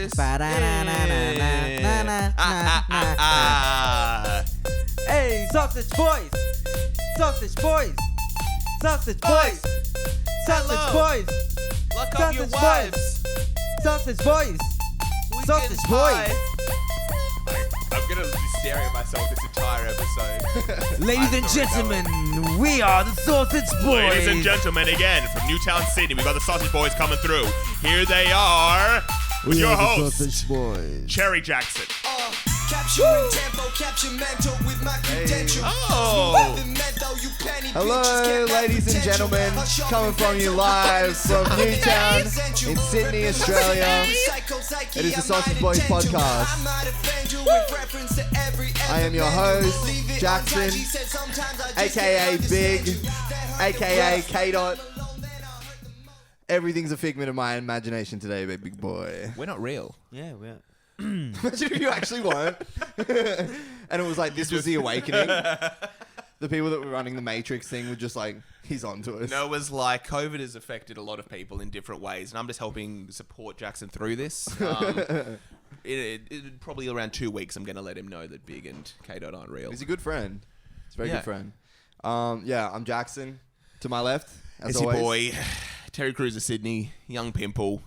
boys. Hey, sausage boys! Sausage boys! Sausage boys! Sausage Hello. boys! Lock up your Sausage wives. Sausage boys! We Sausage getting boys. high. I'm gonna be staring at myself this entire episode. Ladies and gentlemen, we are the Sausage Boys! Ladies and gentlemen, again, from Newtown, Sydney, we got the Sausage Boys coming through. Here they are with your host, Boys. Cherry Jackson. Capturing tempo, capture mental with my credentials. Oh. Hello, ladies and gentlemen, coming from you live from Newtown in Sydney, Australia. It is the Sausage Boys podcast. I am your host, Jackson, aka Big, aka K-Dot. Everything's a figment of my imagination today, big boy. We're not real. Yeah, we're... Imagine if you actually weren't. And it was like, this was the awakening. The people that were running the Matrix thing were just like, he's on to us. No, it was like COVID has affected a lot of people in different ways, and I'm just helping support Jackson through this. It probably around 2 weeks, I'm going to let him know that Big and K-Dot aren't real. He's a good friend. He's a very Yeah. good friend. Yeah, I'm Jackson. To my left, as It's your always. boy, Terry Crews of Sydney, young pimple.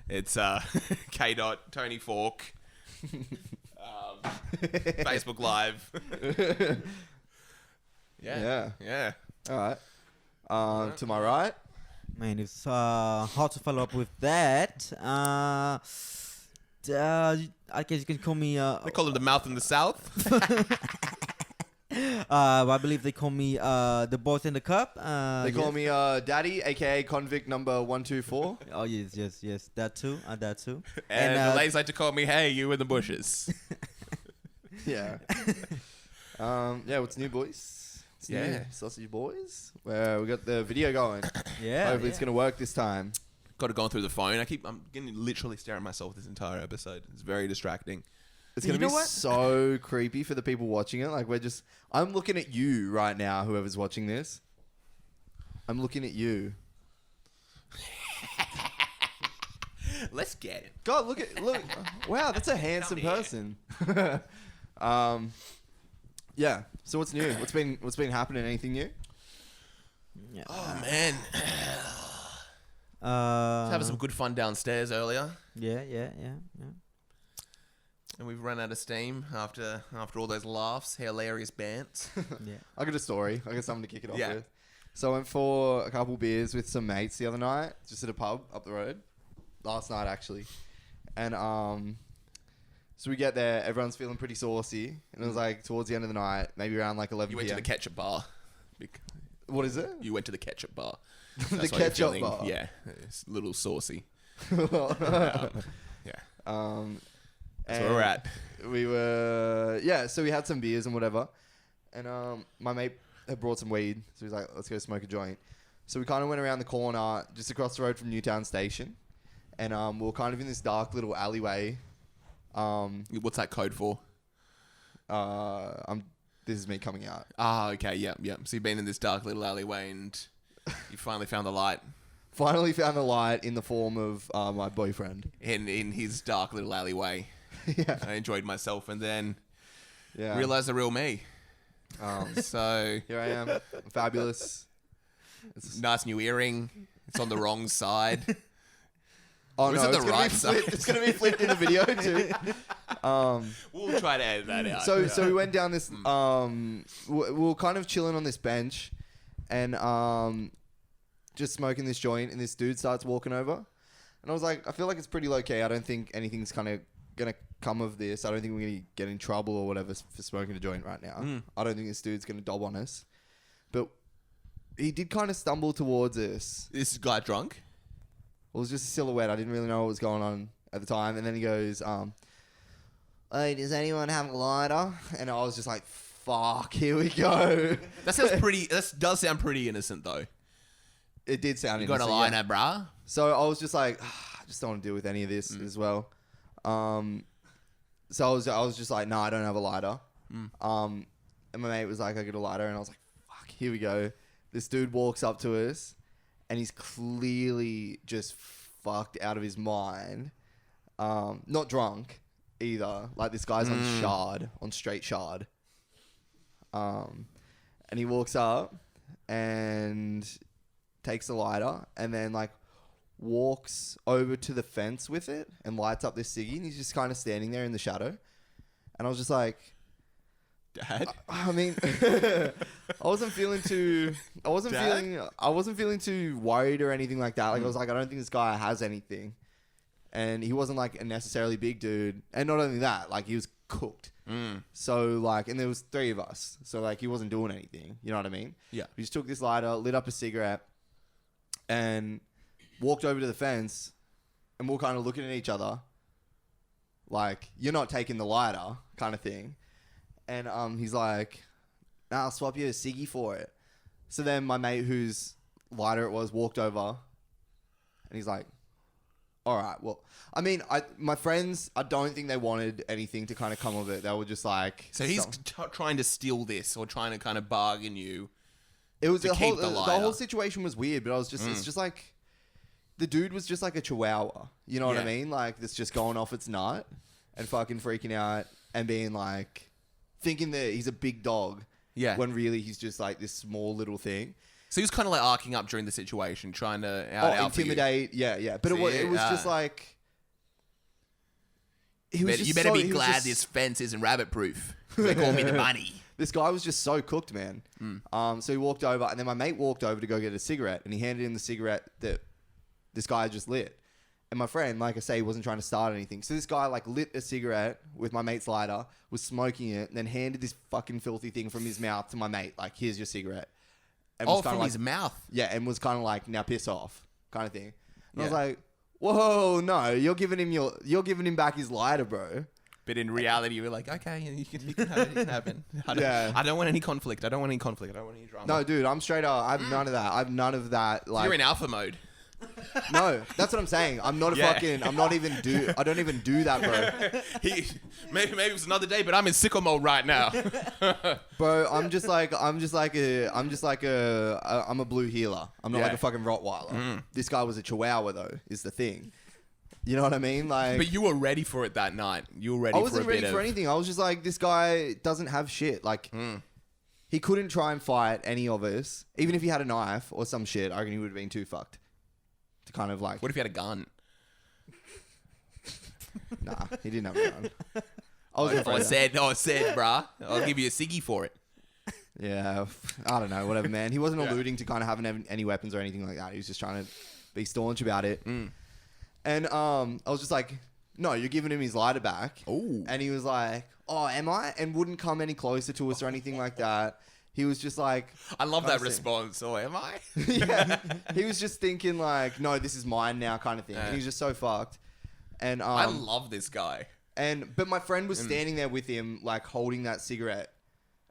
It's K-Dot, Tony Falk, Facebook Live. Yeah. All right. To my right. Man, it's hard to follow up with that. I guess you can call me... They call him the mouth in the south. I believe they call me the boys in the cup. They call me Daddy, aka convict number 124. Oh yes, that too, that too. And the ladies like to call me, hey, you in the bushes. Yeah. Yeah, what's new, boys? It's new, Yeah. Sausage Boys. Where we got the video going. Yeah. Hopefully it's going to work this time. Got it going through the phone. I'm going to literally stare at myself this entire episode. It's very distracting. It's You going to know be what? so creepy for the people watching it. Like, I'm looking at you right now, whoever's watching this. I'm looking at you. Let's get it. God, look. Wow, that's a handsome Come person. Yeah. So what's new? What's been happening? Anything new? Yeah. Oh, man. Having some good fun downstairs earlier. Yeah. And we've run out of steam after all those laughs, hilarious bants. Yeah. I got a story. I got something to kick it off Yeah. with. So I went for a couple beers with some mates the other night, just at a pub up the road. Last night, actually. And so we get there, everyone's feeling pretty saucy. And it was like towards the end of the night, maybe around like 11 You went to p.m. the ketchup bar. What is it? You went to the ketchup bar. The That's why you're ketchup feeling- bar. Yeah. It's a little saucy. Yeah. Yeah. That's And where we're at. We were, yeah, so we had some beers and whatever. And my mate had brought some weed. So he was like, let's go smoke a joint. So we kind of went around the corner, just across the road from Newtown Station. And we were kind of in this dark little alleyway. What's that code for? This is me coming out. Ah, okay, yeah. So you've been in this dark little alleyway and you finally found the light Finally found the light in the form of my boyfriend. in his dark little alleyway. Yeah. I enjoyed myself and then Yeah. realized the real me. So Here I am. I'm fabulous. It's, nice new earring. It's on the wrong side. oh Or is no, it the it's gonna right be flipped. side? It's gonna be flipped in the video too. We'll try to edit that out. So we went down this. We were kind of chilling on this bench, and just smoking this joint, and this dude starts walking over, and I was like, I feel like it's pretty low key. I don't think anything's kind of gonna come of this. I don't think we're gonna get in trouble or whatever for smoking a joint right now. I don't think this dude's gonna dob on us, but he did kind of stumble towards us. This guy drunk? It was just a silhouette. I didn't really know what was going on at the time, and then he goes, "Hey, does anyone have a lighter?" And I was just like, "Fuck, here we go." That sounds pretty. That does sound pretty innocent though. It did sound You got a innocent, line yeah. at brah? So I was just like, I just don't want to deal with any of this as well. So I was just like, no, I don't have a lighter. And my mate was like, I got a lighter, and I was like, fuck, here we go. This dude walks up to us, and he's clearly just fucked out of his mind. Not drunk either. Like this guy's on straight shard. And he walks up and takes a lighter and then like walks over to the fence with it and lights up this ciggy, and he's just kind of standing there in the shadow. And I was just like, Dad? I mean, I wasn't feeling too worried or anything like that. Like I was like, I don't think this guy has anything. And he wasn't like a necessarily big dude. And not only that, like he was cooked. So like, and there was 3 of us. So like he wasn't doing anything. You know what I mean? Yeah. We just took this lighter, lit up a cigarette and walked over to the fence, and we we're kind of looking at each other like, you're not taking the lighter kind of thing. And he's like, nah, I'll swap you a ciggy for it. So then my mate, whose lighter it was, walked over and he's like, all right, well, I mean, my friends, I don't think they wanted anything to kind of come of it. They were just like... So he's trying to steal this or trying to kind of bargain you. It was to the keep whole, the the lighter. whole situation was weird, but I was just, it's just like, the dude was just like a chihuahua. You know what I Yeah. mean? Like, that's just going off its nut and fucking freaking out and being like, thinking that he's a big dog. Yeah. When really he's just like this small little thing. So he was kind of like arcing up during the situation, trying to out Intimidate. Yeah. But it was just like... He was You just better be he was glad just- this fence isn't rabbit proof. They call me the bunny. This guy was just so cooked, man. So he walked over, and then my mate walked over to go get a cigarette, and he handed him the cigarette that this guy had just lit. And my friend, like I say, he wasn't trying to start anything. So this guy like lit a cigarette with my mate's lighter, was smoking it, and then handed this fucking filthy thing from his mouth to my mate. Like, here's your cigarette. And was kinda From like, his mouth. Yeah, and was kind of like, now piss off, kind of thing. And I was Yeah. like, whoa, no, you're giving him back his lighter, bro. But in reality, we're like, okay, you can have it. You can have it. I don't want any conflict. I don't want any drama. No, dude, I'm straight up. I have none of that. I have none of that. Like, You're in alpha mode. No, that's what I'm saying. I'm not a Yeah. fucking. I don't even do that, bro. Maybe it was another day, but I'm in sicko mode right now. Bro, I'm a blue heeler. I'm not Yeah. like a fucking Rottweiler. This guy was a Chihuahua though, is the thing. You know what I mean? Like, But you were ready for it that night. You were ready I for wasn't a ready bit for of... anything. I was just like, this guy doesn't have shit. Like, he couldn't try and fight any of us. Even if he had a knife or some shit, I reckon he would have been too fucked. To kind of like, What if you had a gun? nah, he didn't have a gun. I was afraid I of- said, bruh, I'll give you a ciggy for it. Yeah, I don't know, whatever, man. He wasn't alluding to kind of having any weapons or anything like that. He was just trying to be staunch about it. And I was just like, no, you're giving him his lighter back. Ooh. And he was like, oh, am I? And wouldn't come any closer to us or anything like that. He was just like... I love that Honestly. response. Oh, am I? yeah. He was just thinking like, no, this is mine now kind of thing. And he was just so fucked. And I love this guy. but my friend was standing there with him, like holding that cigarette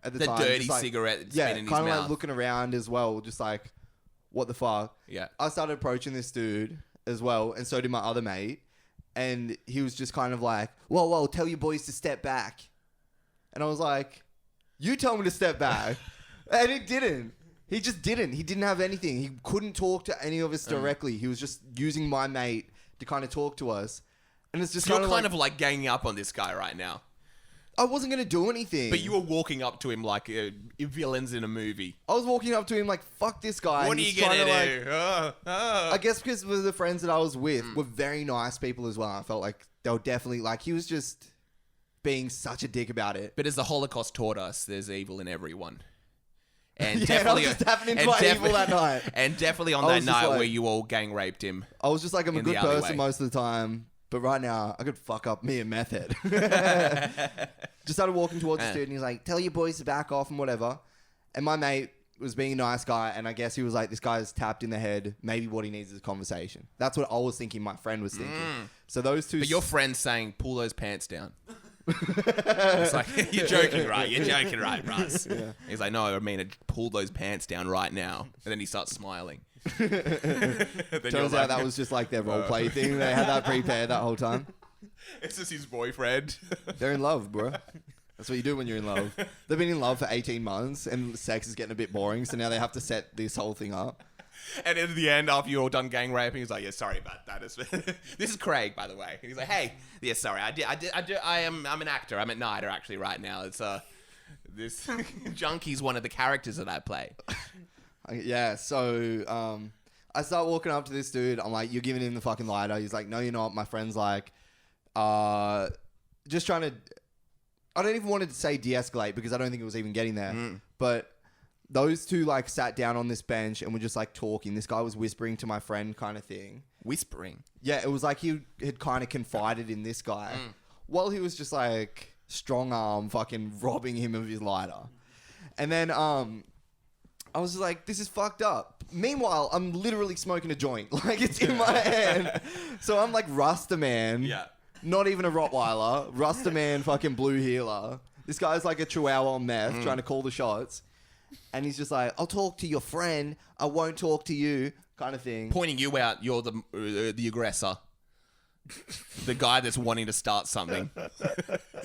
at the The time. dirty just, like, cigarette that's yeah, been in his kind of like mouth. looking around as well, just like, what the fuck? Yeah. I started approaching this dude as well, and so did my other mate. And he was just kind of like, whoa, tell your boys to step back. And I was like, you tell me to step back. And he didn't. He just didn't. He didn't have anything. He couldn't talk to any of us directly. He was just using my mate to kind of talk to us. And it's just So you're kind of like ganging up on this guy right now. I wasn't going to do anything. But you were walking up to him like villains in a movie. I was walking up to him like, fuck this guy. What and are you he's trying gonna to, do? I guess because the friends that I was with were very nice people as well. I felt like they were definitely like, he was just being such a dick about it. But as the Holocaust taught us, there's evil in everyone. And Yeah, definitely, I was just tapping into and my definitely- evil that night. And definitely on I that was just night like- where you all gang raped him. I was just like, I'm a In the good person alleyway. most of the time. But right now, I could fuck up me and meth head. Just started walking towards the dude and he's like, tell your boys to back off and whatever. And my mate was being a nice guy. And I guess he was like, this guy's tapped in the head. Maybe what he needs is a conversation. That's what I was thinking my friend was thinking. So those two... But your friend's saying, pull those pants down. It's like, you're joking, right? You're joking, right, Russ? Yeah. He's like, no, I mean, pull those pants down right now. And then he starts smiling. Turns out that was just like their role play thing. They had that prepared that whole time. It's just his boyfriend. They're in love, bro. That's what you do when you're in love. They've been in love for 18 months and sex is getting a bit boring. So now they have to set this whole thing up. And in the end, after you're all done gang raping, he's like, "Yeah, sorry about that. This is Craig, by the way." And he's like, "Hey, yeah, sorry. I'm an actor. I'm at Nighter actually right now. It's this Junkie's one of the characters that I play." Yeah, so I start walking up to this dude. I'm like, "You're giving him the fucking lighter." He's like, "No, you're not." My friend's like, just trying to... I don't even want to say de-escalate because I don't think it was even getting there. But those two like sat down on this bench and were just like talking. This guy was whispering to my friend kind of thing. Whispering? Yeah, it was like he had kind of confided in this guy while he was just like strong arm fucking robbing him of his lighter. And then I was just like, this is fucked up. Meanwhile, I'm literally smoking a joint. Like, it's in my hand. So I'm like Rasta Man. Yeah. Not even a Rottweiler. Rasta Man fucking blue heeler. This guy's like a Chihuahua on meth trying to call the shots. And he's just like, I'll talk to your friend. I won't talk to you, kind of thing. Pointing you out, you're the aggressor. The guy that's wanting to start something.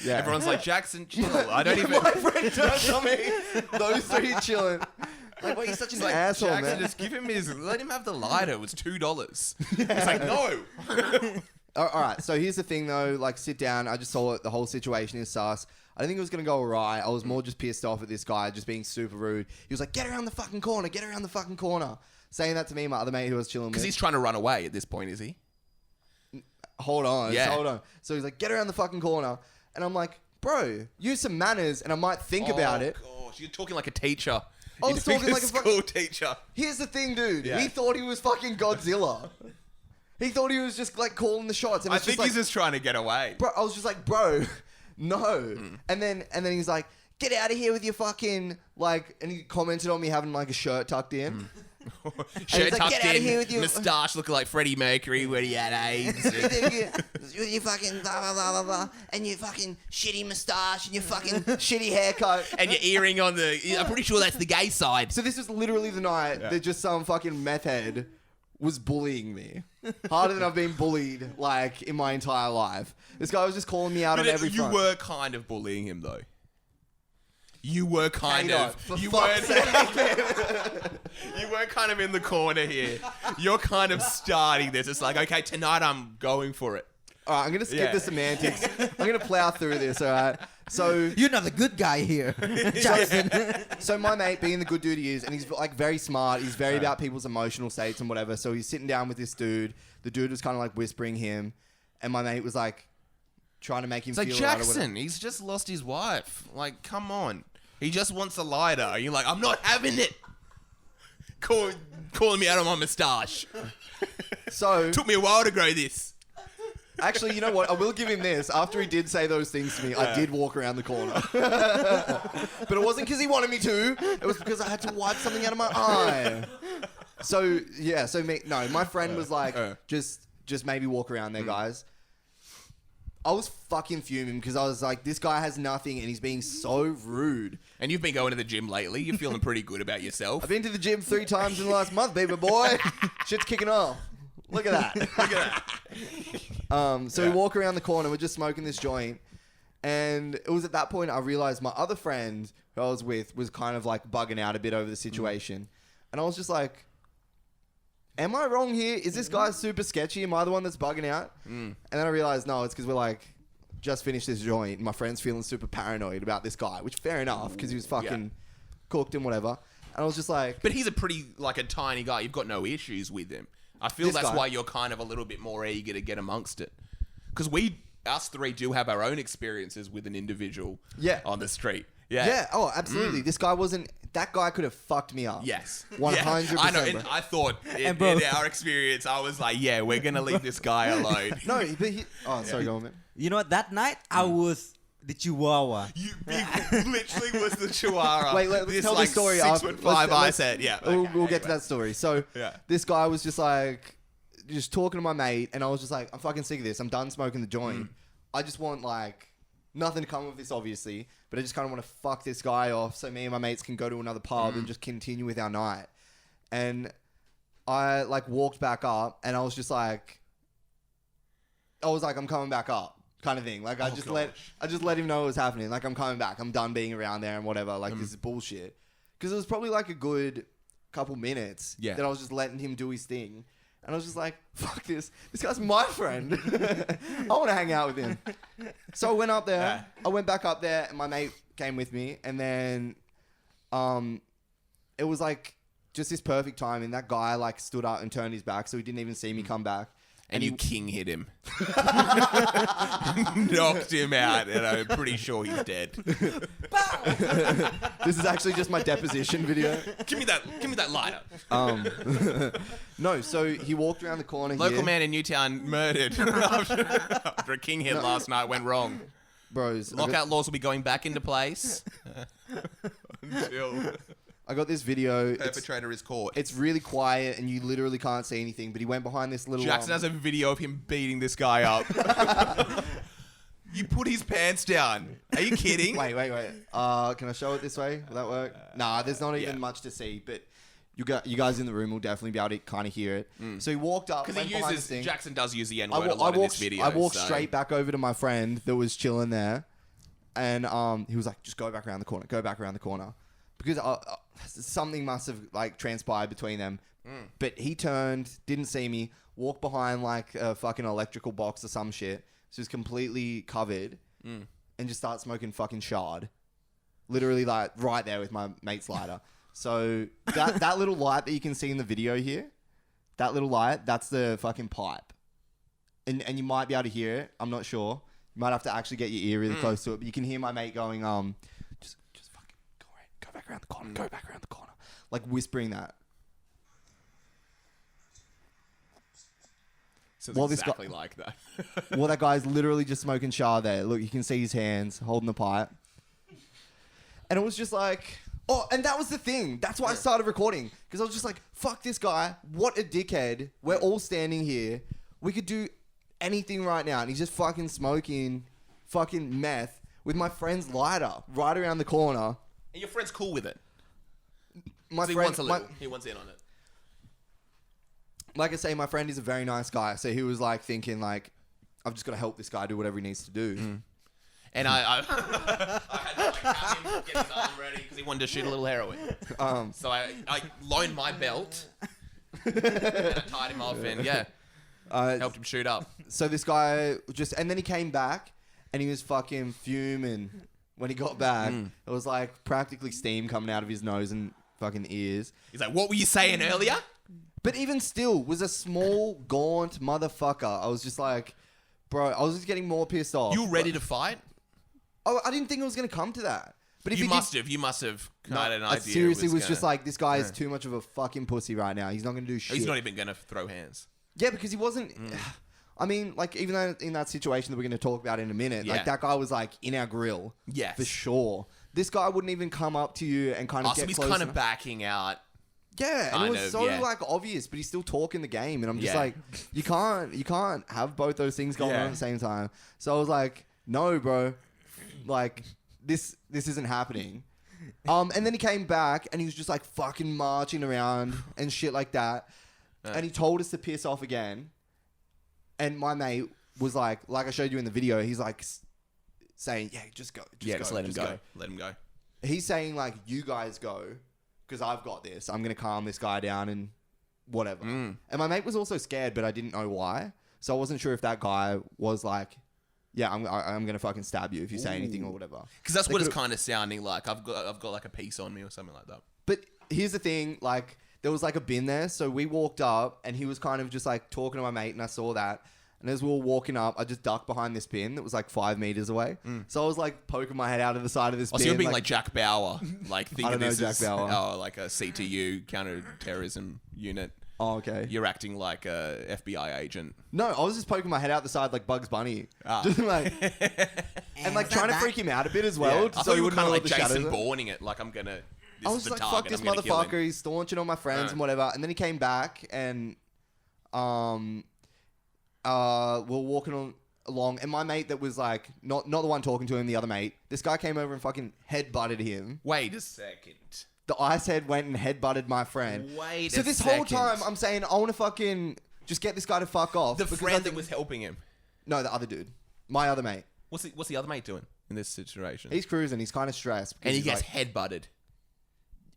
Yeah. Everyone's like, Jackson, chill. I don't even... My friend turns on me. Those three chilling. Like, why are you such an asshole, Jackson, man? just give him let him have the lighter. It was $2. It's like, no. All right, so here's the thing, though. Like, sit down. I just saw it. The whole situation is sus. I didn't think it was going to go all right. I was more just pissed off at this guy just being super rude. He was like, get around the fucking corner. Get around the fucking corner. Saying that to me, my other mate who was chilling with. Because he's trying to run away at this point, is he? Hold on. Yeah. Hold on. So he's like, get around the fucking corner. And I'm like, bro, use some manners and I might think about it. Oh, gosh. You're talking like a teacher. I was talking like a school teacher. Here's the thing, dude. Yeah. He thought he was fucking Godzilla. He thought he was just like calling the shots. And I it's think just like, he's just trying to get away. bro, I was just like, bro, no. And then he's like, get out of here with your fucking, like, and he commented on me having like a shirt tucked in. Shirt like, tucked "Get outta in, here with your-" moustache looking like Freddie Mercury when he had AIDS. With your fucking blah, blah, blah, blah, blah, and your fucking shitty moustache and your fucking shitty haircut. And your earring on the... I'm pretty sure that's the gay side. So this was literally the night that just some fucking meth head was bullying me. Harder than I've been bullied, like, in my entire life. This guy was just calling me out on every you front. were kind of bullying him, though. You were kind Hang on, of... for You fuck's weren't... You weren't kind of in the corner here. You're kind of starting this. It's like, okay, tonight I'm going for it. All right, I'm going to skip Yeah. the semantics. I'm going to plow through this, all right? So... You're not the good guy here, Jackson. So my mate, being the good dude he is, and he's like very smart, he's very about people's emotional states and whatever. So he's sitting down with this dude. The dude was kind of like whispering him, and my mate was like trying to make him It's like, feel right or whatever. Jackson, he's just lost his wife. Like, come on. He just wants a lighter. And you're like, I'm not having it. Calling me out on my moustache. So Took me a while to grow this. actually, you know what? I will give him this. After he did say those things to me, I did walk around the corner. But it wasn't because he wanted me to. It was because I had to wipe something out of my eye. So yeah, my friend was like, just maybe walk around there, guys. I was fucking fuming because I was like, this guy has nothing and he's being so rude. And you've been going to the gym lately. You're feeling pretty good about yourself. I've been to the gym 3 times in the last month, baby boy. Shit's kicking off. Look at that. Look at that. So we walk around the corner. We're just smoking this joint. And it was at that point I realized my other friend who I was with was kind of like bugging out a bit over the situation. And I was just like, am I wrong here? Is this guy super sketchy? Am I the one that's bugging out? And then I realized, no, it's because we're like, just finished this joint. And my friend's feeling super paranoid about this guy, which fair enough because he was fucking cooked and whatever. And I was just like... But he's a pretty, like a tiny guy. You've got no issues with him. I feel This that's guy. why you're kind of a little bit more eager to get amongst it. Because us three do have our own experiences with an individual on the street. Yeah, oh, absolutely. This guy wasn't... That guy could have fucked me up. Yes. 100%. Yeah. I know. bro. And I thought, in bro- our experience, I was like, yeah, we're going to leave this guy alone. No, but he... Oh, sorry, go on, man. You know what? That night, I was the Chihuahua. You literally was the Chihuahua. Wait, let's This, tell the like, story 6'5" I said, yeah. We'll get to that story. So, Yeah. this guy was just like... Just talking to my mate, and I was just like, I'm fucking sick of this. I'm done smoking the joint. I just want, like... Nothing to come of this, obviously, but I just kind of want to fuck this guy off so me and my mates can go to another pub and just continue with our night. And I like walked back up and I was like, I'm coming back up kind of thing. Like I just let him know what was happening. Like I'm coming back. I'm done being around there and whatever. Like this is bullshit. Because it was probably like a good couple minutes Yeah. that I was just letting him do his thing. And I was just like, fuck this. This guy's my friend. I want to hang out with him. So I went up there. Yeah. I went back up there and my mate came with me. And then it was like just this perfect timing. That guy like stood up and turned his back. So he didn't even see me come back. And he you king hit him. Knocked him out, and I'm pretty sure he's dead. This is actually just my deposition video. Give me that lighter. No, so he walked around the corner Local here. man in Newtown murdered after a king hit last night went wrong. Bros, Lockout laws will be going back into place until I got this video. perpetrator is caught. It's really quiet and you literally can't see anything, but he went behind this little... Jackson has a video of him beating this guy up. You put his pants down. Are you kidding? Wait. Can I show it this way? Will that work? Nah, there's not even Yeah. much to see, but you guys in the room will definitely be able to kind of hear it. So he walked up, Because went he behind the uses thing. Jackson does use the N I, word a wa- lot I in walked, this video. I walked so- straight back over to my friend that was chilling there, and he was like, "Just go back around the corner. Go back around the corner," because something must have like transpired between them. But he turned, didn't see me, walked behind like a fucking electrical box or some shit. So he was completely covered, and just started smoking fucking shard. Literally like right there with my mate's lighter. So that little light that you can see in the video here, that little light, that's the fucking pipe. And you might be able to hear it. I'm not sure. You might have to actually get your ear really close to it. But you can hear my mate going, just fucking go back around the corner, go back around the corner. Like whispering that. So Well, it's this guy- exactly like that. Well, that guy's literally just smoking char there. Look, you can see his hands holding the pipe. And it was just like... Oh, and that was the thing. That's why I started recording. Because I was just like, fuck this guy. What a dickhead. We're all standing here. We could do anything right now. And he's just fucking smoking fucking meth with my friend's lighter right around the corner. And your friend's cool with it. My 'Cause he friend, wants a little. He wants in on it. like I say, my friend is a very nice guy. So he was like thinking like, I've just got to help this guy do whatever he needs to do. And I had to like have him get his arm ready because he wanted to shoot a little heroin. So I loaned my belt and I tied him off and helped him shoot up. So this guy just, and then he came back and he was fucking fuming when he got back. It was like practically steam coming out of his nose and fucking ears. He's like, "What were you saying earlier?" But even still, was a small, gaunt motherfucker. I was just like, bro, I was just getting more pissed off. You were ready to fight? Oh, I didn't think it was going to come to that. But if You he must did, have. You must have No, had an I idea. seriously it was just gonna- like, this guy is too much of a fucking pussy right now. He's not going to do shit. He's not even gonna throw hands. Yeah, because he wasn't. I mean, like, even though in that situation that we're going to talk about in a minute, Yeah. like, that guy was, like, in our grill. Yes. For sure. This guy wouldn't even come up to you and kind of So get he's close kind of enough. backing out. Yeah, and it kind was of, so, yeah. like, obvious, but he's still talking the game. And I'm just Yeah. like, you can't have both those things going Yeah. on at the same time. So I was like, no, bro. Like, this isn't happening. And then he came back and he was just, like, fucking marching around and shit like that. And he told us to piss off again. And my mate was like I showed you in the video, he's like saying, yeah, just go. Just let him go. Let him go. He's saying like, you guys go because I've got this. I'm going to calm this guy down and whatever. And my mate was also scared, but I didn't know why. So I wasn't sure if that guy was like, yeah, I'm going to fucking stab you if you say anything or whatever. Because that's They what it's could've- kind of sounding like. I've got like a piece on me or something like that. But here's the thing, like, there was like a bin there. So we walked up and he was kind of just like talking to my mate and I saw that. And as we were walking up, I just ducked behind this bin that was like 5 meters away. So I was like poking my head out of the side of this Oh, bin. so you're being like Jack Bauer, like thinking don't know this Jack is Bauer. like a CTU counter-terrorism unit. Oh, okay. You're acting like a FBI agent. No, I was just poking my head out the side like Bugs Bunny. Ah. Just like, and like trying to freak him out a bit as well. I So thought he you were wouldn't kind know of what like the Jason shadows are. Bourning it. Like I'm gonna. This I is was the like, target. fuck this I'm gonna kill him. motherfucker. He's staunching on my friends and whatever. And then he came back and we were walking along. And my mate that was like, not the one talking to him, the other mate, this guy came over and fucking head-butted him. Wait a second. The ice head went and head-butted my friend. Wait So a this whole second. time I'm saying, I want to fucking just get this guy to fuck off. The because I friend that think- was helping him. No, the other dude. My other mate. What's the other mate doing in this situation? He's cruising. He's kind of stressed. because and he he's gets like, head-butted.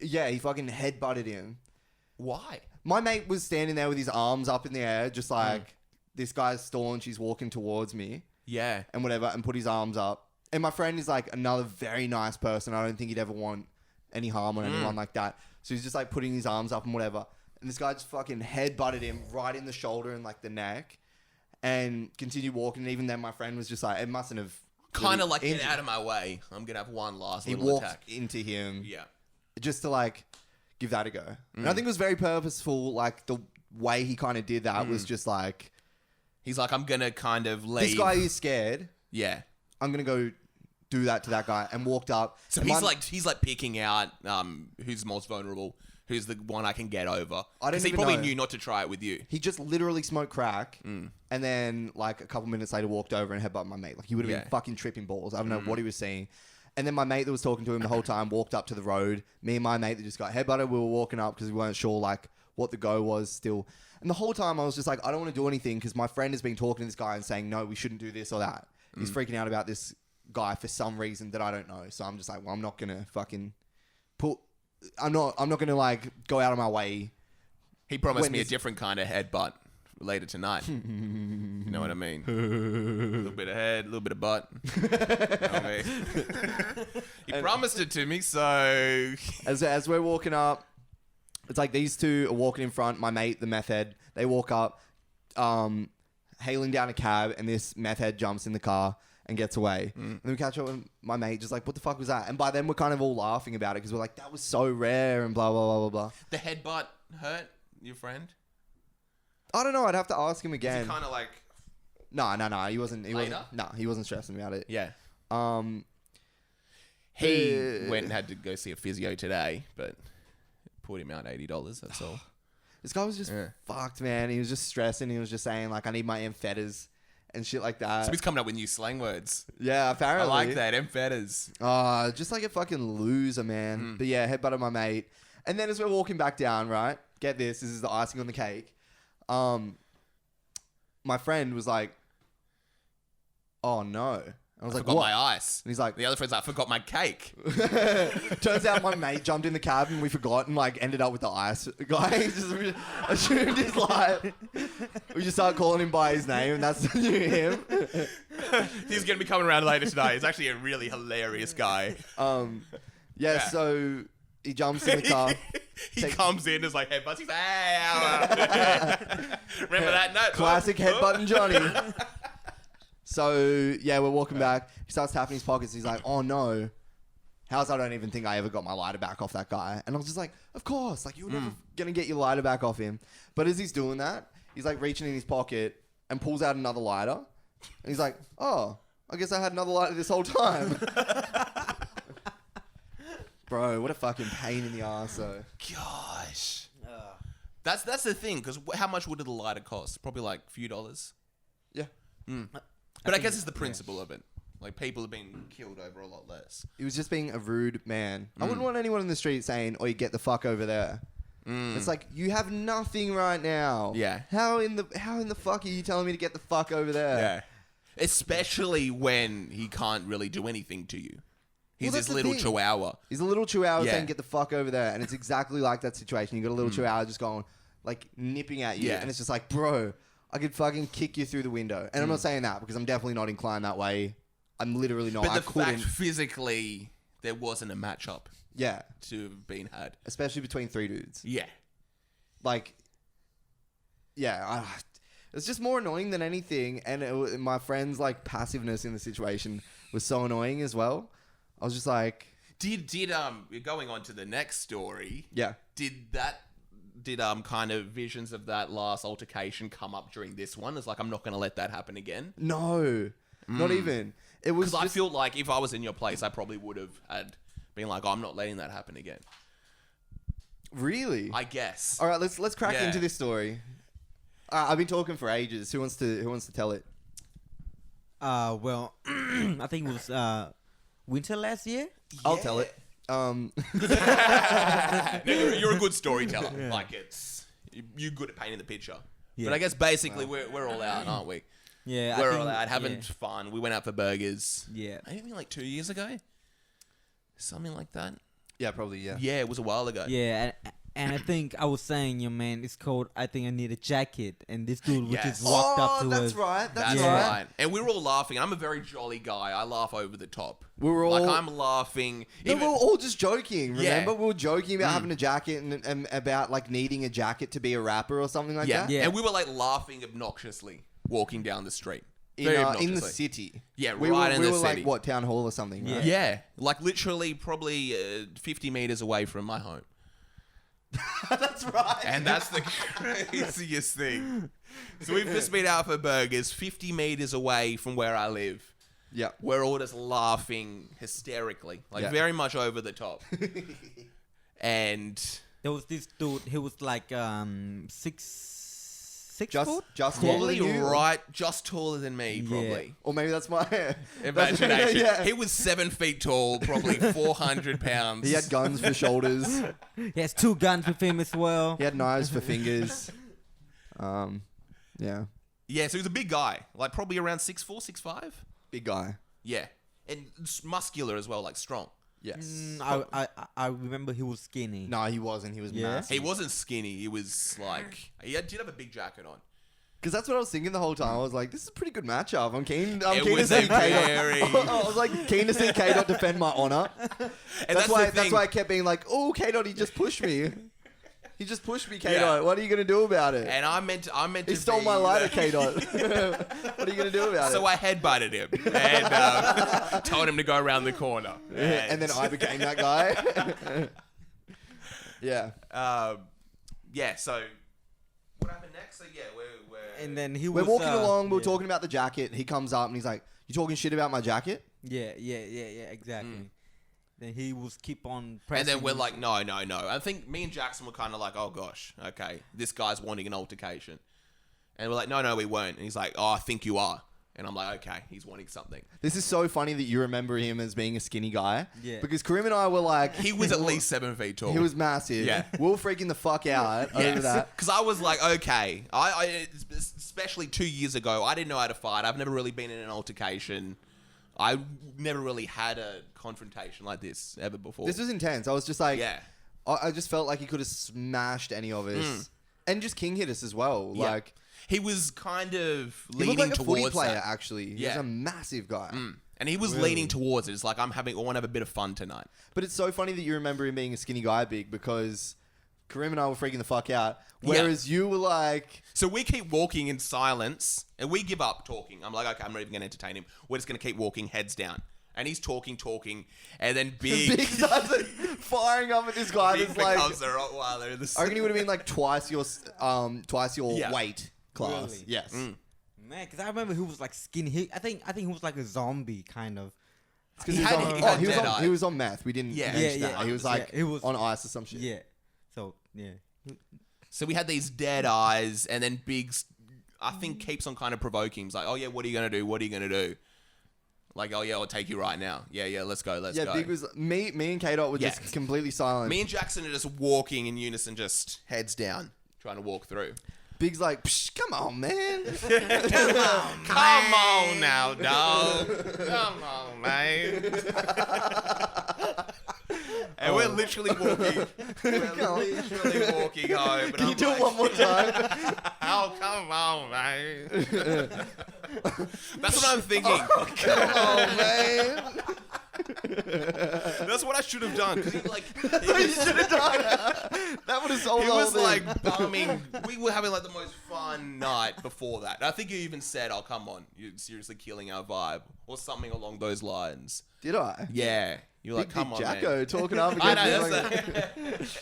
yeah, he fucking head-butted him. Why? My mate was standing there with his arms up in the air, just like this guy's staunch. He's walking towards me Yeah. and whatever, and put his arms up. And my friend is like another very nice person. I don't think he'd ever want any harm on anyone like that. So he's just like putting his arms up and whatever. And this guy just fucking headbutted him right in the shoulder and like the neck, and continued walking. And even then, my friend was just like, it mustn't have Kind of really like, get injured- out of my way. I'm going to have one last He little walked attack. into him. Yeah. Just to like give that a go. And I think it was very purposeful. Like the way he kind of did that was just like, He's like, I'm going to kind of leave. this guy is scared. Yeah. I'm gonna go do that to that guy, and walked up. So And he's like picking out who's most vulnerable, who's the one I can get over. I didn't Because he even probably know. knew not to try it with you. He just literally smoked crack, and then like a couple minutes later walked over and headbutted my mate. Like he would have Yeah. been fucking tripping balls. I don't know what he was seeing. And then my mate that was talking to him the whole time walked up to the road. Me and my mate that just got headbutted, we were walking up because we weren't sure like what the go was still. And the whole time I was just like, I don't want to do anything because my friend has been talking to this guy and saying, no, we shouldn't do this or that. He's freaking out about this guy for some reason that I don't know. So I'm just like, well, I'm not gonna fucking I'm not gonna like go out of my way. He promised When me a this- different kind of headbutt later tonight. You know what I mean? A little bit of head, a little bit of butt. You know what I mean? He promised it to me, so... As we're walking up, it's like these two are walking in front. My mate, the meth head, they walk up, hailing down a cab, and this meth head jumps in the car and gets away. And then we catch up with my mate, just like, what the fuck was that? And by then we're kind of all laughing about it because we're like, that was so rare and blah, blah, blah, blah, blah. The headbutt hurt your friend? I don't know. I'd have to ask him He again. kind of like... No. He wasn't. Later? He wasn't stressing about it. Yeah. He He went and had to go see a physio today, but put him out $80, that's all. This guy was just Yeah. fucked, man. He was just stressing. He was just saying like, I need my amphetas and shit like that. So he's coming up with new slang words. Yeah, I apparently. like that, amphetas. Just like a fucking loser, man. But yeah, headbutted my mate. And then as we're walking back down, right? Get this is the icing on the cake. My friend was like, "Oh no." I was like, Forgot "What?" my ice. And he's like, The other friend's like, forgot my cake. Turns out my mate jumped in the cab and we forgot and like ended up with the ice guy. He just assumed his life. We just started calling him by his name and that's the new him. He's going to be coming around later tonight. He's actually a really hilarious guy. Yeah, so he jumps in the car. He comes in as like headbutts. He's like, hey, Alan." Remember that note? Classic headbutting Johnny. So, yeah, we're walking back. He starts tapping his pockets. He's like, oh, no. I don't even think I ever got my lighter back off that guy. And I was just like, of course. Like, you were never going to get your lighter back off him. But as he's doing that, he's like reaching in his pocket and pulls out another lighter. And he's like, oh, I guess I had another lighter this whole time. Bro, what a fucking pain in the ass, though. Gosh. That's the thing, because how much would the lighter cost? Probably like a few dollars. Yeah. But I guess it's the principle of it. Like, people have been killed over a lot less. He was just being a rude man. I wouldn't want anyone in the street saying, "Oh, you get the fuck over there." It's like, you have nothing right now. Yeah. How in the fuck are you telling me to get the fuck over there? Yeah. Especially when he can't really do anything to you. He's that's this the little thing. chihuahua. He's a little chihuahua Yeah. saying, "Get the fuck over there," and it's exactly like that situation. You got a little chihuahua just going, like, nipping at you, Yeah. and it's just like, bro, I could fucking kick you through the window. And I'm not saying that because I'm definitely not inclined that way. I'm literally not. But I the couldn't. fact physically there wasn't a matchup Yeah. to have been had. Especially between three dudes. Yeah. Like, yeah, it's just more annoying than anything. And my friend's like passiveness in the situation was so annoying as well. I was just like, Did going on to the next story? yeah, Did kind of visions of that last altercation come up during this one? It's like, I'm not going to let that happen again. no, not even. It was Because I just, feel like if I was in your place, I probably would have had been like, oh, I'm not letting that happen again. really. I guess. All right, let's crack Yeah. into this story. I've been talking for ages. Who wants to tell it? Well, I think it was winter last year. I'll tell it. No, you're a good storyteller. Like, you're good at painting the picture. Yeah. But I guess basically we're all out, aren't we? Yeah, I We're think- all out having yeah. fun. We went out for burgers. Yeah. Maybe like 2 years ago? Something like that. Yeah, probably. Yeah. Yeah, it was a while ago. Yeah, And I think I was saying, your man, it's called I Think I Need a Jacket. And this dude would Yes. just walked up to that's us. right. That's That's right. right. And we were all laughing. I'm a very jolly guy. I laugh over the top. We were like all- I'm laughing. No, we were all just joking. Yeah. Remember, we were joking about having a jacket and about like needing a jacket to be a rapper or something like yeah. that. Yeah. And we were like laughing obnoxiously walking down the street. In, Very in the obnoxiously. city. Yeah, we right were, in we the were city. like what, town hall or something? Right? Yeah, like literally probably 50 meters away from my home. That's right. And that's the craziest thing. So we've just been out for burgers 50 meters away from where I live. Yeah. We're all just laughing hysterically, like Yeah. very much over the top. And There was this dude, he was like 6 foot? Just probably taller than you? right, just taller than me, Yeah. probably. Or maybe that's my. Imagination. Yeah. He was 7 feet tall, probably 400 pounds. He had guns for shoulders. He has 2 guns with him as well. He had knives for fingers. Yeah. Yeah, so he was a big guy, like probably around 6'4", 6'5". Big guy. Yeah, and muscular as well, like strong. Yes. I remember he was skinny. No, he wasn't. He was Yeah? massive. He wasn't skinny. He was like did have a big jacket on. Because that's what I was thinking the whole time. I was like, this is a pretty good matchup. I'm keen to was see a K-Dot. very- I was like, keen to see K-Dot defend my honor. And That's why the thing. I kept being like, oh, K-Dot, he just pushed me. He just pushed me, K-Dot. Yeah. What are you going to do about it? And I meant to. He stole be my lighter, the- K-Dot. What are you going to do about So it? I headbutted him and told him to go around the corner. And then I became that guy. Yeah. Yeah. So what happened next? So yeah, we're And then he We're was walking along. We're yeah. talking about the jacket. He comes up and he's like, you talking shit about my jacket? Yeah, exactly. Then he was keep on and pressing. then we're like, no. I think me and Jackson were kind of like, oh gosh, okay, this guy's wanting an altercation. And we're like, no, we weren't. And he's like, oh, I think you are. And I'm like, okay, he's wanting something. This is so funny that you remember him as being a skinny guy. Yeah. Because Karim and I were like... He was at least 7 feet tall. He was massive. Yeah. We were freaking the fuck out over that. Because I was like, okay, I especially 2 years ago, I didn't know how to fight. I've never really been in an altercation. I never really had a confrontation like this ever before. This was intense. I was just like... Yeah. I just felt like he could have smashed any of us. And just king hit us as well. Yeah. Like... He was kind of He leaning looked like a footy towards player, that. actually. He was Yeah. a massive guy. And he was leaning towards it. It's like, I want to have a bit of fun tonight. But it's so funny that you remember him being a skinny guy big because Karim and I were freaking the fuck out. Whereas you were like... So we keep walking in silence and we give up talking. I'm like, okay, I'm not even going to entertain him. We're just going to keep walking heads down. And he's talking. And then Big starts like, firing up at this guy Big that's like... becomes a Rottweiler in the I reckon he would have been like twice your Yeah. weight class. Really? Yes. man, because I remember he was like skinny. I think he was like a zombie kind of. Because He he, had- was on, he had he was dead on, eye. he was on meth. We didn't Yeah. mention Yeah, that. yeah. He was like He was- on ice or some shit. Yeah. So yeah. So we had these dead eyes, and then Biggs, I think, keeps on kind of provoking. He's like, oh, yeah, what are you going to do? What are you going to do? Like, oh, yeah, I'll take you right now. Yeah, let's go, let's Yeah, go. Big was... Me and K-Dot were Yeah. just completely silent. Me and Jackson are just walking in unison, just heads down, trying to walk through. Big's like, Psh, come on, man. Come on now, dog. Come on, man. And we're literally walking. We're literally walking home. And Can you I'm do like, it one more time? Oh, come on, man. That's what I'm thinking. Come on, man. That's what I should have done. 'Cause he, like, You should have done that. That would have solved he the whole was thing. like bumming. We were having like the most fun night before that. And I think you even said, "Oh, come on, you're seriously killing our vibe," or something along those lines. Did I? Yeah, you're like, Big "Come on, Jacko man." talking up I against know. me. Like, That's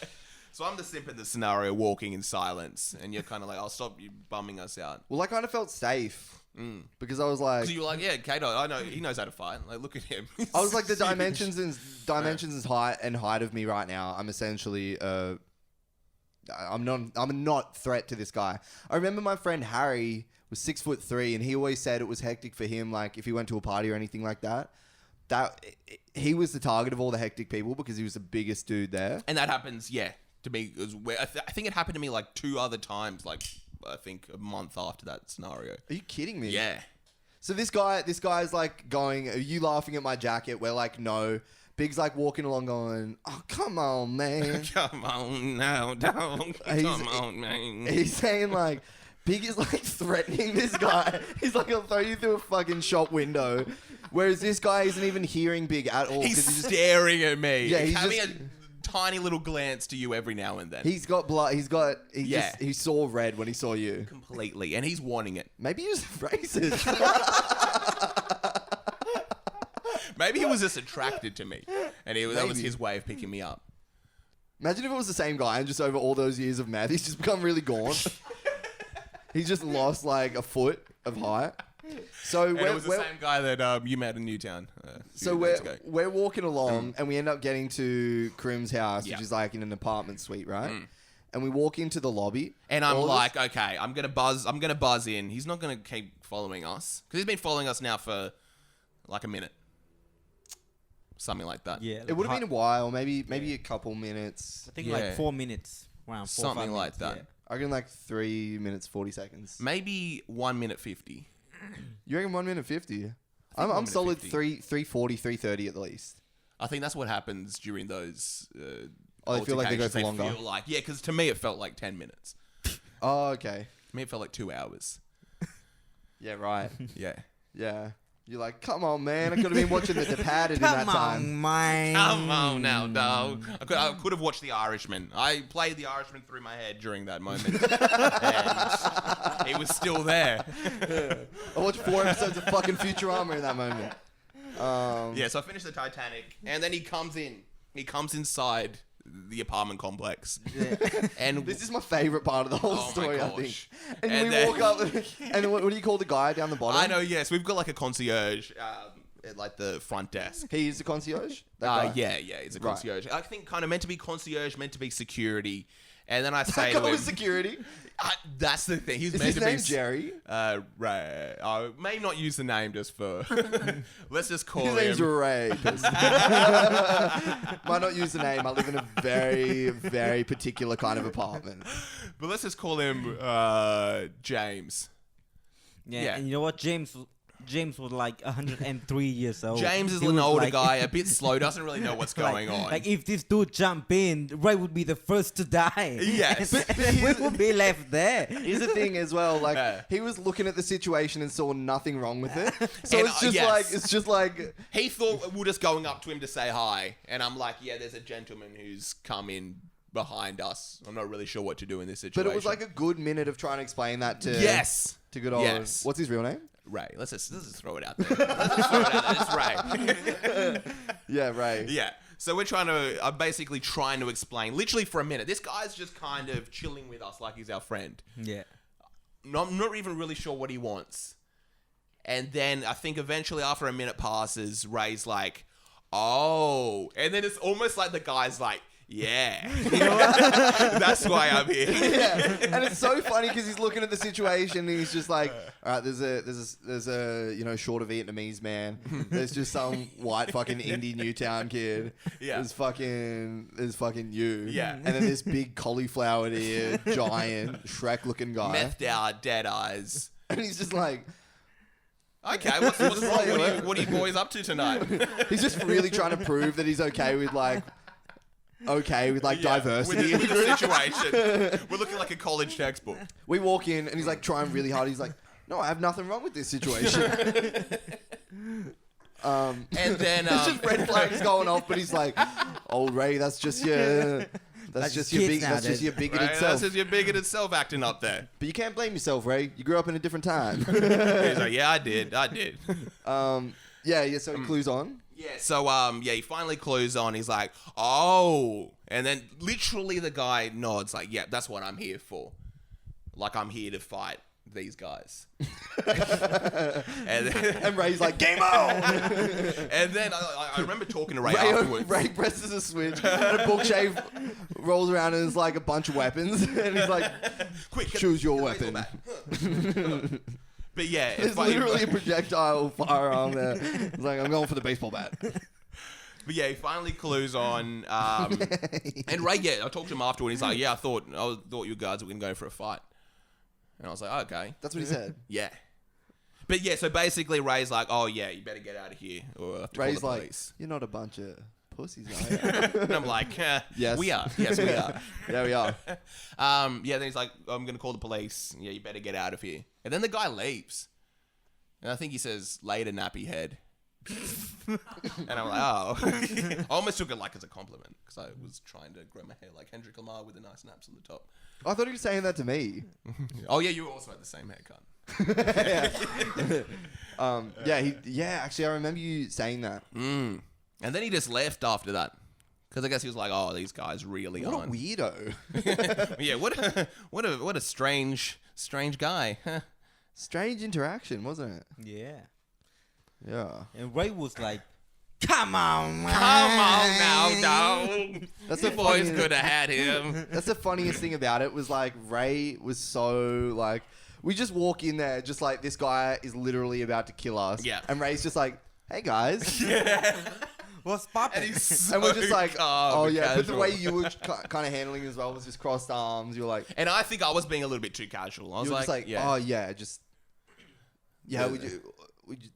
so I'm the simp in the scenario, walking in silence, and you're kind of like, "I'll stop you bumming us out." well, I kind of felt safe because I was like, So you're like, "Yeah, Kato, I know he knows how to fight. Like, look at him." I was like the Huge. dimensions and height of me right now. I'm essentially I'm a not threat to this guy. I remember my friend Harry was 6'3", and he always said it was hectic for him. Like if he went to a party or anything like that, he was the target of all the hectic people because he was the biggest dude there. And that happens, yeah, to me. It was where I think it happened to me like 2 other times, like I think a month after that scenario. Are you kidding me? Yeah. So this guy's like going, are you laughing at my jacket? We're like, no. Big's like walking along going, oh, come on, man. Come on now, don't. Come on, man. He's saying like, Big is like threatening this guy. He's like, I'll throw you through a fucking shop window. Whereas this guy isn't even hearing Big at all. He's 'cause he just, staring at me. Yeah, he's having just- a tiny little glance to you every now and then. he's got blood. Yeah. He saw red when he saw you. Completely, and he's wanting it. Maybe he was racist. Maybe he was just attracted to me, and that was Maybe. his way of picking me up. Imagine if it was the same guy and just over all those years of meth, he's just become really gaunt. He's just lost like a foot of height. So And it was the same guy that you met in Newtown. So we're walking along and we end up getting to Krim's house, Yeah. which is like in an apartment suite, right? And we walk into the lobby, and I'm All of like, okay, I'm gonna buzz in. He's not gonna keep following us because he's been following us now for like a minute, something like that. Yeah. it would have been a while, maybe a couple minutes. I think Yeah. like 4 minutes. Wow. Something like that. I reckon like 3 minutes 40 seconds. Maybe 1 minute 50. You reckon 1 minute 50? 1 I'm minute solid 50. 3:40, 3:30 at least. I think that's what happens during those. Oh, they feel like they go altercations. for longer. Feel like, yeah, because to me it felt like 10 minutes. Oh, okay. To me it felt like 2 hours. Yeah, right. Yeah. Yeah. You're like, come on, man. I could have been watching The Departed in that Come time. on, man. Come on now, dog. I could have watched The Irishman. I played The Irishman through my head during that moment. And he was still there. I watched 4 episodes of fucking Futurama in that moment. Yeah, so I finished the Titanic, and then he comes in. He comes inside the apartment complex. And This is my favorite part of the whole Oh my story, I gosh. think. And, And we then- walk up, and what do you call the guy down the bottom? I know, yes, we've got like a concierge at like the front desk. He is the concierge? That guy? Yeah, it's a Right. concierge. I think kind of meant to be concierge, meant to be security. And then I That say to guy him, was security. that's the thing. He's Is meant his to be name Jerry? Right. I may not use the name just for. Let's just call His name's him. Ray. Might not use the name. I live in a very, very particular kind of apartment. But let's just call him James. Yeah, Yeah. and you know what? James was like 103 years old. James is He an was older like- guy, a bit slow, doesn't really know what's going on. Like if this dude jump in, Ray would be the first to die. Yes. And we would be left there. Here's the thing as well, like Yeah. he was looking at the situation and saw nothing wrong with it. So And, it's just yes. like He thought we were just going up to him to say hi. And I'm like, yeah, there's a gentleman who's come in behind us. I'm not really sure what to do in this situation. but it was like a good minute of trying to explain that to Yes. to good old Yes. what's his real name? Ray. Let's just throw it out there. Let's just throw it out there. It's Ray. Yeah, Ray. Yeah. So I'm basically trying to explain, literally for a minute. This guy's just kind of chilling with us like he's our friend. Yeah. I'm not even really sure what he wants. And then I think eventually after a minute passes, Ray's like, oh. And then it's almost like the guy's like, yeah. You know what? That's why I'm here. Yeah, and it's so funny because he's looking at the situation and he's just like, all right, there's a shorter Vietnamese man. There's just some white fucking indie Newtown kid. Yeah. There's fucking you. Yeah. And then this big cauliflower ear, giant Shrek looking guy. Methed out, dead eyes. And he's just like, Okay, what's wrong? What are you boys up to tonight? he's just really trying to prove that he's okay with diversity. With the situation. We're looking like a college textbook. We walk in and he's like trying really hard. He's like, no, I have nothing wrong with this situation. And then There's just red flags going off, but he's like, "Oh, Ray, that's just your kids bigoted right, self." that's just your bigoted self acting up there. But you can't blame yourself, Ray. You grew up in a different time. He's like, yeah, I did. Yeah. So he clues on. Yeah, so he finally clues on. He's like, oh, and then literally the guy nods, like, yeah, that's what I'm here for. Like, I'm here to fight these guys. And Ray's like, "Game on!" And then I remember talking to Ray afterwards. Ray presses a switch, and a bookshelf rolls around, and there's like a bunch of weapons, and he's like, Quick, "Choose your get the weapon." baseball bat. But yeah, There's literally a projectile firearm there. He's like, "I'm going for the baseball bat." But yeah, he finally clues on. And Ray, yeah, I talked to him afterward. He's like, yeah, I thought you guys were going to go for a fight. And I was like, okay. That's what he said. Yeah. But yeah, so basically Ray's like, oh yeah, you better get out of here or I have to Ray's call the like, police. "You're not a bunch of pussies, are you?" And I'm like, Yes. we are. Yes, we are. Yeah, we are. Then he's like, I'm going to call the police. Yeah, you better get out of here. And then the guy leaves. And I think he says, later, nappy head. And I'm like, oh. I almost took it like as a compliment because I was trying to grow my hair like Kendrick Lamar with the nice naps on the top. I thought he was saying that to me. Oh, yeah, you also had the same haircut. Actually, I remember you saying that. And then he just left after that. Because I guess he was like, oh, these guys really What a on. weirdo. Yeah, what a strange guy. Strange interaction, wasn't it? Yeah. Yeah. And Ray was like, "Come on, man. Come on now, dog. That's The the boys funniest- could have had him. That's the funniest thing about it was like Ray was so like we just walk in there just like this guy is literally about to kill us. Yeah. And Ray's just like, "Hey guys." What's poppin'?" And he's so And we're just like, calm "Oh and yeah." But the casual. way you were kind of handling it as well was just crossed arms. You were like, And I think I was being a little bit too casual. I was you were just like, yeah. "Oh yeah, just yeah."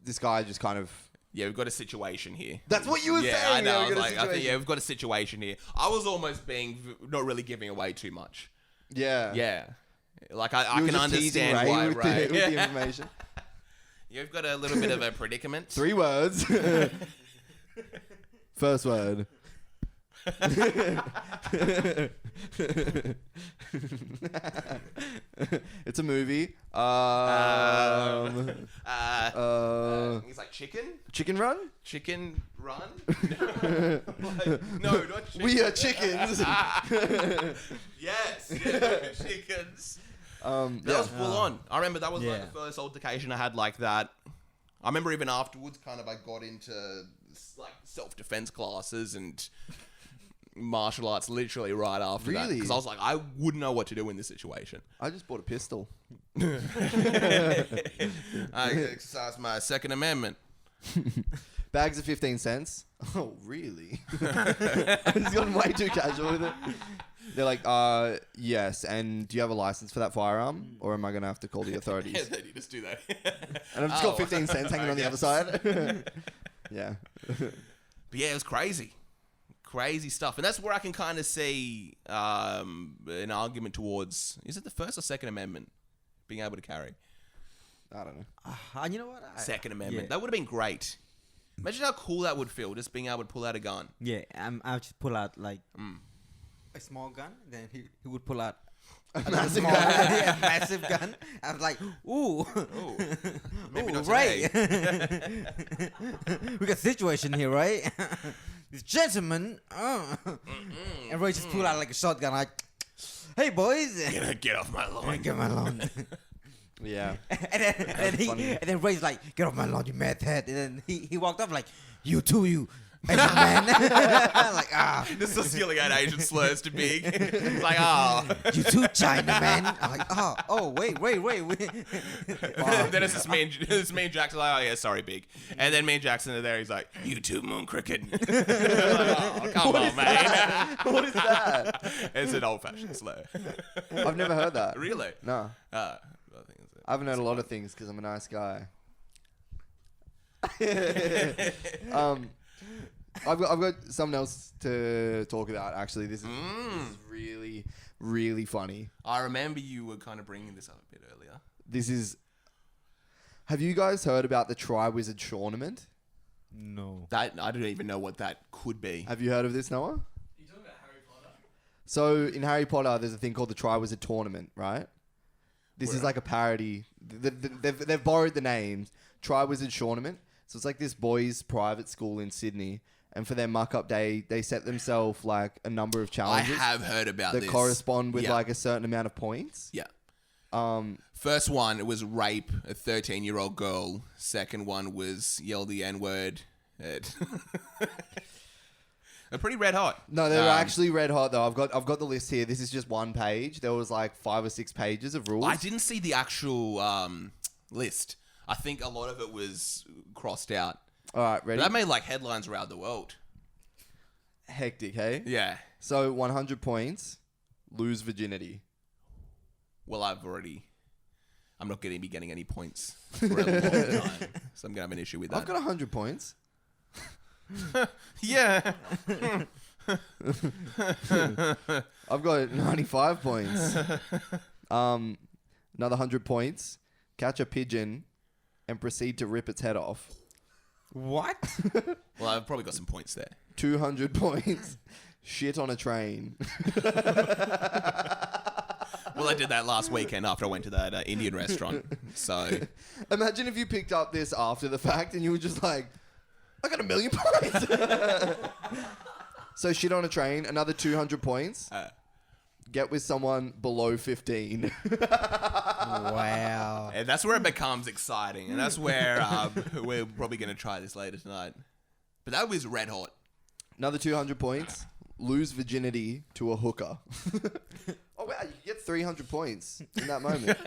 This guy just kind of. Yeah, we've got a situation here. That's what you were Yeah, saying. I know. yeah, I we was got a like, I think, situation. yeah, we've got a situation here. I was almost being not really giving away too much. Yeah. Yeah. Like, I You were can just teasing understand why with Ray. the information. You've got a little bit of a predicament. 3 words. First word. It's a movie. He's like, chicken? Chicken Run? Chicken run? No, not chicken. We are chickens. Yes, chickens. Yeah. That was full on. I remember that was Yeah. like the first altercation I had like that. I remember even afterwards, kind of I got into like self-defense classes and martial arts literally right after that. Really? Because I was like, I wouldn't know what to do in this situation. I just bought a pistol. I exercised my Second Amendment. Bags of 15 cents. Oh, really? He's gone way too casual with it. They're like, yes. And do you have a license for that firearm? Or am I going to have to call the Yeah, authorities? then you just do that. And I've just got 15 cents hanging on the other side. Yeah. But yeah, it was crazy. Crazy stuff. And that's where I can kind of see an argument towards, is it the First or Second Amendment? Being able to carry. I don't know. And you know what? Second Amendment. Yeah. That would have been great. Imagine how cool that would feel, just being able to pull out a gun. Yeah, I'll just pull out like a small gun. Then he would pull out a massive small, gun. yeah, massive gun. I was like, ooh, Maybe ooh, not right. today. We got a situation here, right? This gentleman, and Ray just pulled out like a shotgun, like, "Hey boys, Get off my lawn. get my lawn." Yeah. and funny. then Ray's like, "Get off my lawn, you mad head." And then he walked up like, "You too, you Asian man." Like, Just still yelling out Asian slurs to Big. It's like, oh. "You too, China man." I'm like, oh, wait. Then it's just me and Jackson like, oh yeah, sorry, Big. And then me and Jackson are there. He's like, you too, Moon Cricket. Like, oh, come on, man. What is that? It's an old-fashioned slur. I've never heard that. Really? No. I think it's it. I haven't heard a lot of things because I'm a nice guy. I've got something else to talk about. Actually, this is really, really funny. I remember you were kind of bringing this up a bit earlier. This is. Have you guys heard about the Triwizard Tournament? No. That I don't even know what that could be. Have you heard of this, Noah? You talking about Harry Potter? So in Harry Potter, there's a thing called the Triwizard Tournament, right? This is like a parody. They've borrowed the names Triwizard Tournament. So it's like this boys' private school in Sydney, and for their muck-up day, they set themselves like a number of I challenges have heard about that this. correspond with Yeah. like a certain amount of points. Yeah. Um, First one, it was rape a 13-year-old girl. Second one was yell the N-word. They're pretty red hot. no, they were actually red hot though. I've got the list here. This is just one page. There was like 5 or 6 pages of rules. I didn't see the actual list. I think a lot of it was crossed out. All right, But ready? that made like headlines around the world. Hectic, hey? Yeah. So 100 points, lose virginity. Well, I'm not going to be getting any points for a long time. So I'm going to have an issue with that. I've got 100 points. Yeah. I've got 95 points. Another 100 points. Catch a pigeon and proceed to rip its head off. What? Well, I've probably got some points there. 200 points. Shit on a train. Well, I did that last weekend after I went to that Indian restaurant. So, Imagine if you picked up this after the fact and you were just like, I got 1,000,000 points. So shit on a train, another 200 points. Get with someone below 15. Wow. and that's where it becomes exciting. And that's where we're probably going to try this later tonight. But that was red hot. Another 200 points. Lose virginity to a hooker. Oh, wow. You get 300 points in that moment.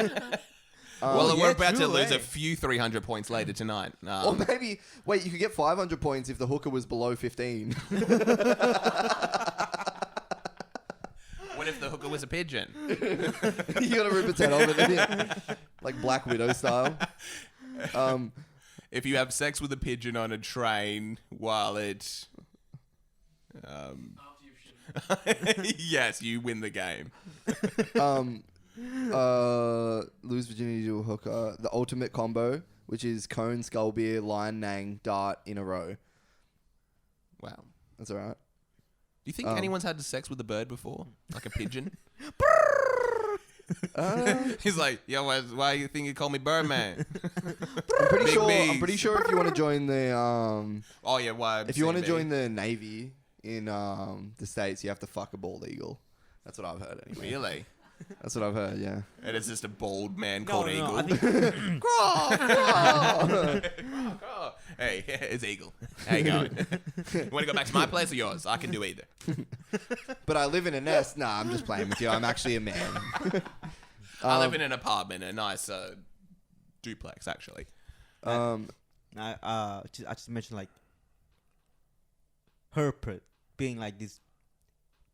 Well, we're about to true, lose eh? a few 300 points later tonight. Or maybe, wait, you could get 500 points if the hooker was below 15. What if the hooker was a pigeon? You gotta rip its head off, like Black Widow style. If you have sex with a pigeon on a train while it... yes, you win the game. Lose virginity to a hooker. The ultimate combo, which is cone, skull beer, lion, nang, dart in a row. Wow. That's all right. Do you think anyone's had sex with a bird before? Like a pigeon? He's like, yo, why you think you call me Birdman? I'm pretty Big sure. I'm bees. pretty sure if you want to join the Oh, yeah, why? if you want to join the Navy in the States, you have to fuck a bald eagle. That's what I've heard. Anyway. Really? That's what I've heard. Yeah. And it's just a bald man called Eagle. I think Hey, it's Eagle. How you going? You want to go back to my place or yours? I can do either. But I live in a nest. Nah, I'm just playing with you. I'm actually a man. I live in an apartment, a nice duplex, actually. I just mentioned like Herbert being like this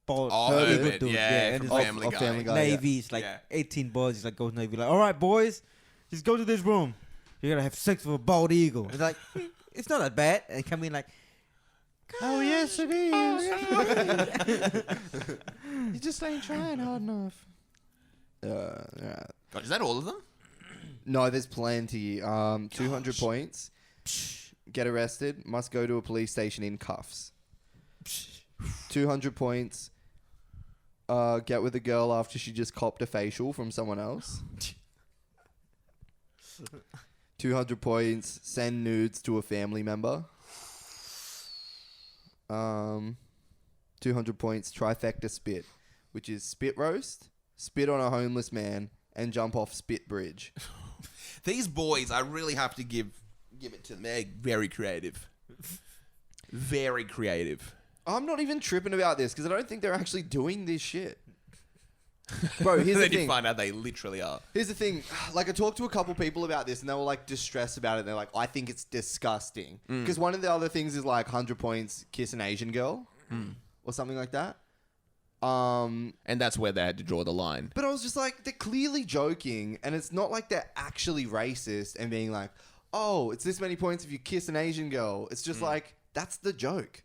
bald Oh, eagle Herbert, dude. yeah, and from it's Family of Guy. Family Guy. Navy. It's like Yeah. 18 boys. He's like goes Navy. Like, all right, boys, just go to this room. You're gonna have sex with a bald eagle. It's like it's not that bad. And come in like, Oh yes, it is. You just ain't trying hard enough. Yeah. God, is that all of them? No, there's plenty. 200 points. Get arrested. Must go to a police station in cuffs. 200 points. Get with a girl after she just copped a facial from someone else. 200 points. Send nudes to a family member. 200 points. Trifecta spit, which is spit roast, spit on a homeless man, and jump off spit bridge. These boys, I really have to give it to them. They're very creative. Very creative. I'm not even tripping about this because I don't think they're actually doing this shit. Bro, here's the Then you thing. find out they literally are. Here's the thing. Like, I talked to a couple people about this and they were like distressed about it. They're like, I think it's disgusting. Because one of the other things is like 100 points, kiss an Asian girl or something like that. And that's where they had to draw the line. But I was just like, they're clearly joking, and it's not like they're actually racist and being like, oh, it's this many points if you kiss an Asian girl. It's just like, that's the joke.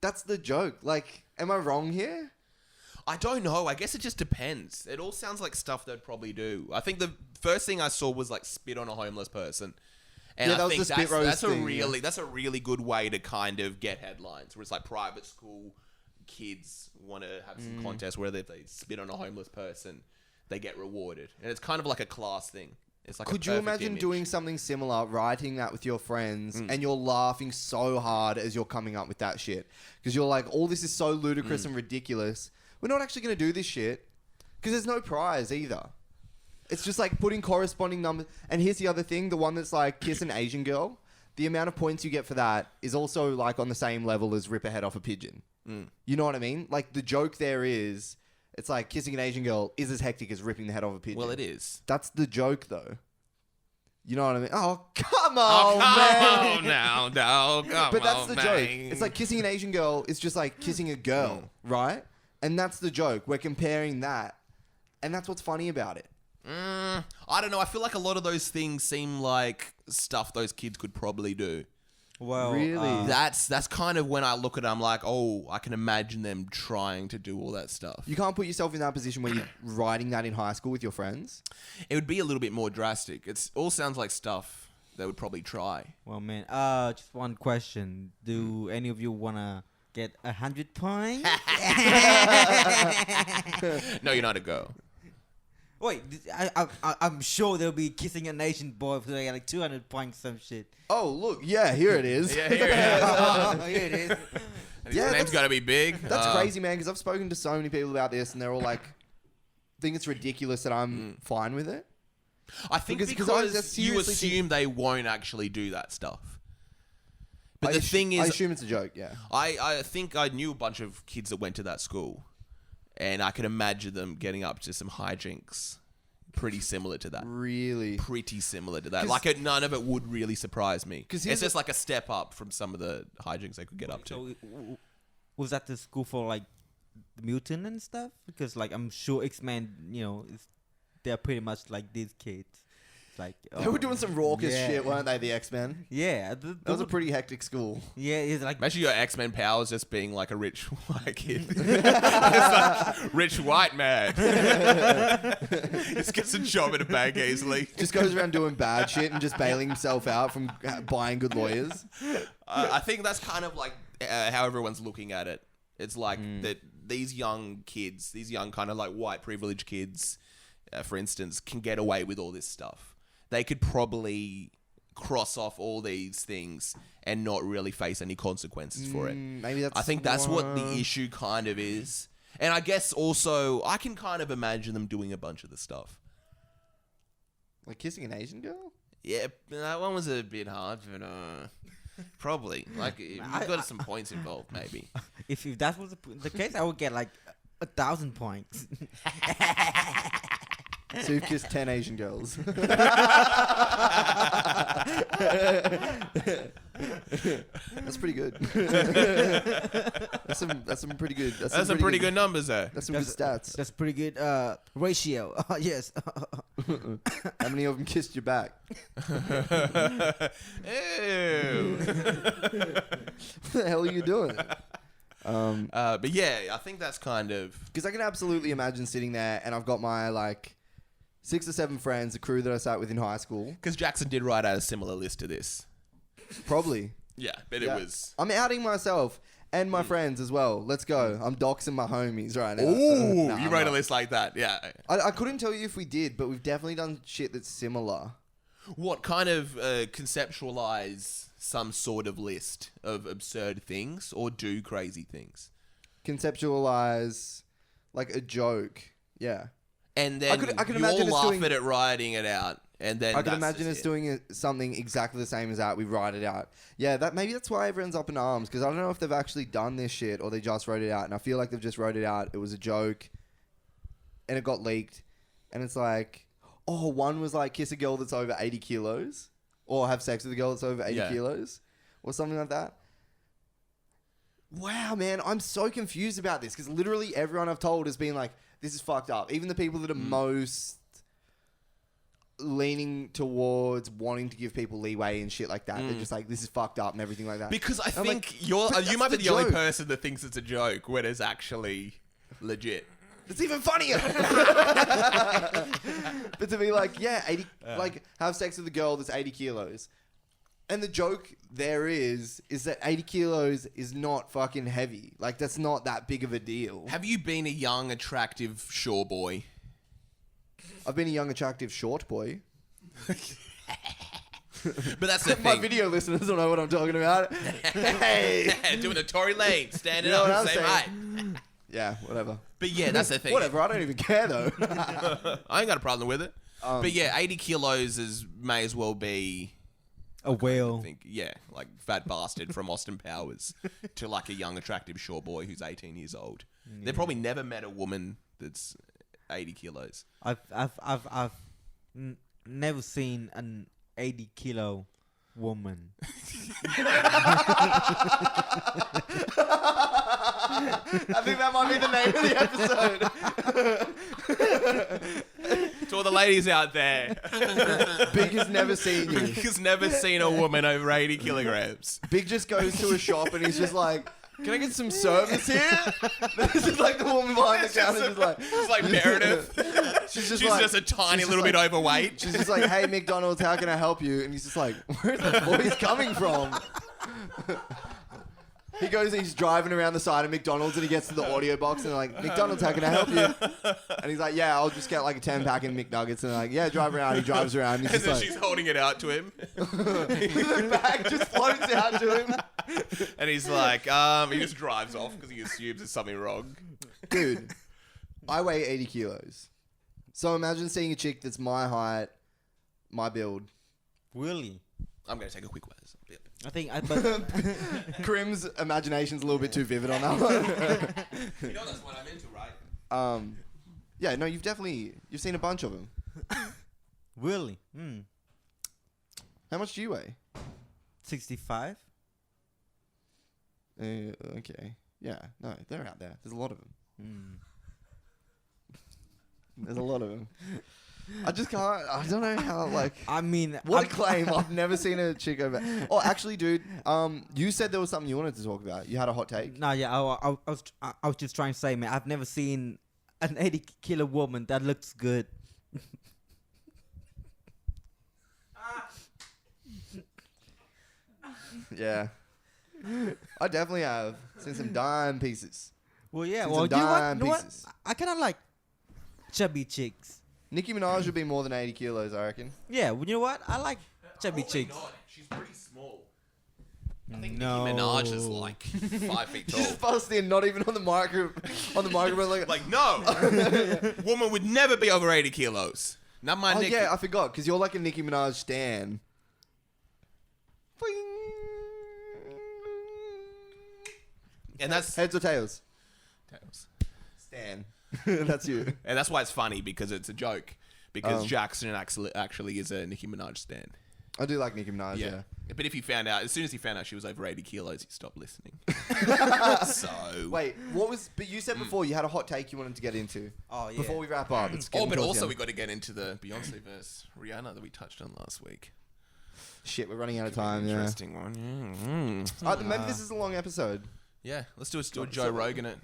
That's the joke. Like, am I wrong here? I don't know. I guess it just depends. It all sounds like stuff they'd probably do. I think the first thing I saw was like spit on a homeless person. And Yeah, that I was think the spit roast that's a thing, really that's a really good way to kind of get headlines. Where it's like private school kids want to have some contest where if they spit on a homeless person, they get rewarded. And it's kind of like a class thing. It's like Could a you perfect imagine image. doing something similar, writing that with your friends, and you're laughing so hard as you're coming up with that shit? Because you're like, all this is so ludicrous and ridiculous. We're not actually going to do this shit because there's no prize either. It's just like putting corresponding numbers. And here's the other thing, the one that's like kiss an Asian girl, the amount of points you get for that is also like on the same level as rip a head off a pigeon. You know what I mean? Like the joke there is, it's like kissing an Asian girl is as hectic as ripping the head off a pigeon. Well, it is. That's the joke, though. You know what I mean? Oh, come on, man. No, come But that's on, the man. joke. It's like kissing an Asian girl is just like kissing a girl, right? And that's the joke. We're comparing that. And that's what's funny about it. I don't know. I feel like a lot of those things seem like stuff those kids could probably do. Well, Really? That's kind of when I look at it, I'm like, oh, I can imagine them trying to do all that stuff. You can't put yourself in that position where you're writing that in high school with your friends. It would be a little bit more drastic. It all sounds like stuff they would probably try. well, man. Just one question: do any of you wanna get 100 points? No, you're not a girl. Wait, I'm sure they'll be kissing an Asian boy for like 200 points, some shit. Oh, look. Yeah, here it is. Yeah, here it is. Oh, here it is. His Yeah, name's that's- got to be big. That's crazy, man, because I've spoken to so many people about this, and they're all like, think it's ridiculous that I'm fine with it. I think Because because, I just you seriously assume they won't actually do that stuff. But I the assu- thing I is, assume it's a joke, yeah. I think I knew a bunch of kids that went to that school, and I could imagine them getting up to some hijinks pretty similar to that. Really? Pretty similar to that. 'Cause- Like, none of it would really surprise me. 'Cause It's here's just like a step up from some of the hijinks they could get up to. So, was that the school for like the mutant and stuff? Because like I'm sure X-Men, they're pretty much like these kids. Like They were doing some raucous yeah. shit, weren't they, the X-Men? Yeah, That was a pretty hectic school. yeah. It's like Imagine your X-Men powers just being like a rich white kid. It's like, rich white man. Just gets a job at a bank easily. Just goes around doing bad shit and just bailing himself out from buying good lawyers. I think that's kind of like how everyone's looking at it. It's like that these young kids, these young kind of like white privileged kids, for instance, can get away with all this stuff. They could probably cross off all these things and not really face any consequences for it. Maybe that's. I think that's what the issue kind of is. And I guess also, I can kind of imagine them doing a bunch of the stuff. Like kissing an Asian girl? Yeah, that one was a bit hard, but probably. Like, you've got some points involved, maybe. if that was the case, I would get like 1,000 points. So you've kissed 10 Asian girls. That's pretty good. That's some pretty good. That's some pretty good numbers there. That's some good stats. That's pretty good ratio. Yes. How many of them kissed your back? Ew. What the hell are you doing? But yeah, I think that's kind of... Because I can absolutely imagine sitting there and I've got my like 6 or 7 friends, the crew that I sat with in high school. Because Jackson did write out a similar list to this. Probably. Yeah, but Yeah. it was... I'm outing myself and my friends as well. Let's go. I'm doxing my homies right now. Ooh, Nah, you I'm wrote a not. list like that, yeah. I couldn't tell you if we did, but we've definitely done shit that's similar. What kind of conceptualize some sort of list of absurd things or do crazy things? Conceptualize like a joke. Yeah. And then I could you imagine all us laugh doing- at it writing it out. And then I can that's imagine just us it. doing something exactly the same as that. We write it out. Yeah, maybe that's why everyone's up in arms, because I don't know if they've actually done this shit or they just wrote it out. And I feel like they've just wrote it out. It was a joke and it got leaked. And it's like, oh, one was like kiss a girl that's over 80 kilos or have sex with a girl that's over 80 Yeah. kilos or something like that. Wow, man, I'm so confused about this because literally everyone I've told has been like, this is fucked up. Even the people that are most leaning towards wanting to give people leeway and shit like that. They're just like, this is fucked up and everything like that. Because I I'm like, think but you might be that's the only joke. person that thinks it's a joke when it's actually legit. It's even funnier. But to be like, yeah, 80, like have sex with a girl that's 80 kilos. And the joke there is that 80 kilos is not fucking heavy. Like, that's not that big of a deal. Have you been a young, attractive shore boy? I've been a young, attractive, short boy. But that's the My thing. video listeners don't know what I'm talking about. Hey. Doing a Tory Lane, standing You know what up, I'm same saying? height. Yeah, whatever. But yeah, that's the thing. Whatever, I don't even care though. I ain't got a problem with it. But yeah, 80 kilos may as well be... A whale. I think, yeah, like fat bastard from Austin Powers to like a young, attractive shore boy who's 18 years old. They've probably never met a woman that's 80 kilos. I've never seen an 80-kilo woman. I think that might be the name of the episode. To all the ladies out there, Big has never seen you. He's never seen a woman over 80 kilograms. Big just goes to a shop and he's just like, can I get some service here? This is like the woman behind the counter just like... It's like Meredith. She's She's like, just a tiny she's little just bit like- overweight. She's just like, hey, McDonald's, how can I help you? And he's just like, where's the voice coming from? He goes and he's driving around the side of McDonald's and he gets to the audio box and they're like, McDonald's, how can I help you? And he's like, yeah, I'll just get like a 10-pack of McNuggets. And they're like, yeah, drive around. He drives around. And And he's then just she's like, holding it out to him. the bag just floats out to him. And he's like, he just drives off because he assumes there's something wrong. Dude, I weigh 80 kilos. So imagine seeing a chick that's my height, my build. Really? I'm going to take a quick whiz. Yep. I think but Krim's imagination's a little bit too vivid on that one. You know that's what I'm into, right? Yeah, no, you've seen a bunch of them. really? How much do you weigh? 65? Okay. Yeah, no, they're out there. There's a lot of them. There's a lot of them. I just can't. I don't know how. Like, I mean, what a claim! I've never seen a chick over. Oh, actually, dude. You said there was something you wanted to talk about. You had a hot take. No, yeah, I was just trying to say, man, I've never seen an 80-kilo woman that looks good. Yeah. I definitely have seen some dime pieces. Well, yeah, Seen well, some you know what? dime You know what? pieces. I kind of like chubby chicks. Nicki Minaj would be more than 80 kilos, I reckon. Yeah, well, you know what? I like chubby Probably chicks. not. She's pretty small. I think No. Nicki Minaj is like 5 feet tall. Just bust in, not even on the microphone, like, Like, no! Woman would never be over 80 kilos. Not my oh Nicki. yeah, I forgot, because you're like a Nicki Minaj stan. And that's Heads or tails? Stan. That's you. and that's why it's funny because it's a joke. Because Oh. Jackson actually is a Nicki Minaj stan. I do like Nicki Minaj, yeah. But if he found out, as soon as he found out she was over 80 kilos, he stopped listening. So. Wait, what was... But you said before you had a hot take you wanted to get into. Oh, yeah. Before we wrap up. It's Oh, getting but towards also the we end. got to get into the Beyonce verse Rihanna that we touched on last week. Shit, we're running out of time, yeah. Interesting one. Maybe this is a long episode. Yeah, let's do a Joe Rogan it.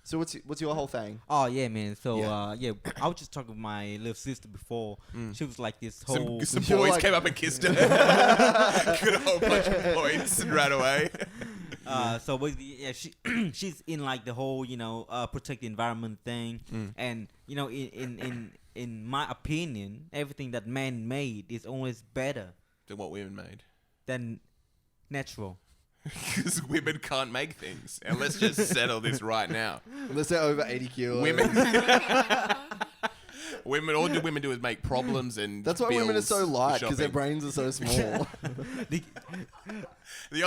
So what's your whole thing? Oh yeah, man. So Yeah. I was just talking with my little sister before. She was like this whole. Some You're boys like- came up and kissed her. Got a whole bunch of points and ran away. So basically, yeah, she's in like the whole protect the environment thing, and in my opinion, everything that man made is always better Than what women made. than natural. Because women can't make things. And let's just settle this right now. Unless they're over 80 kilos. Women, all do women do is make problems and That's why women are bills so light, for because their shopping. brains are so small. The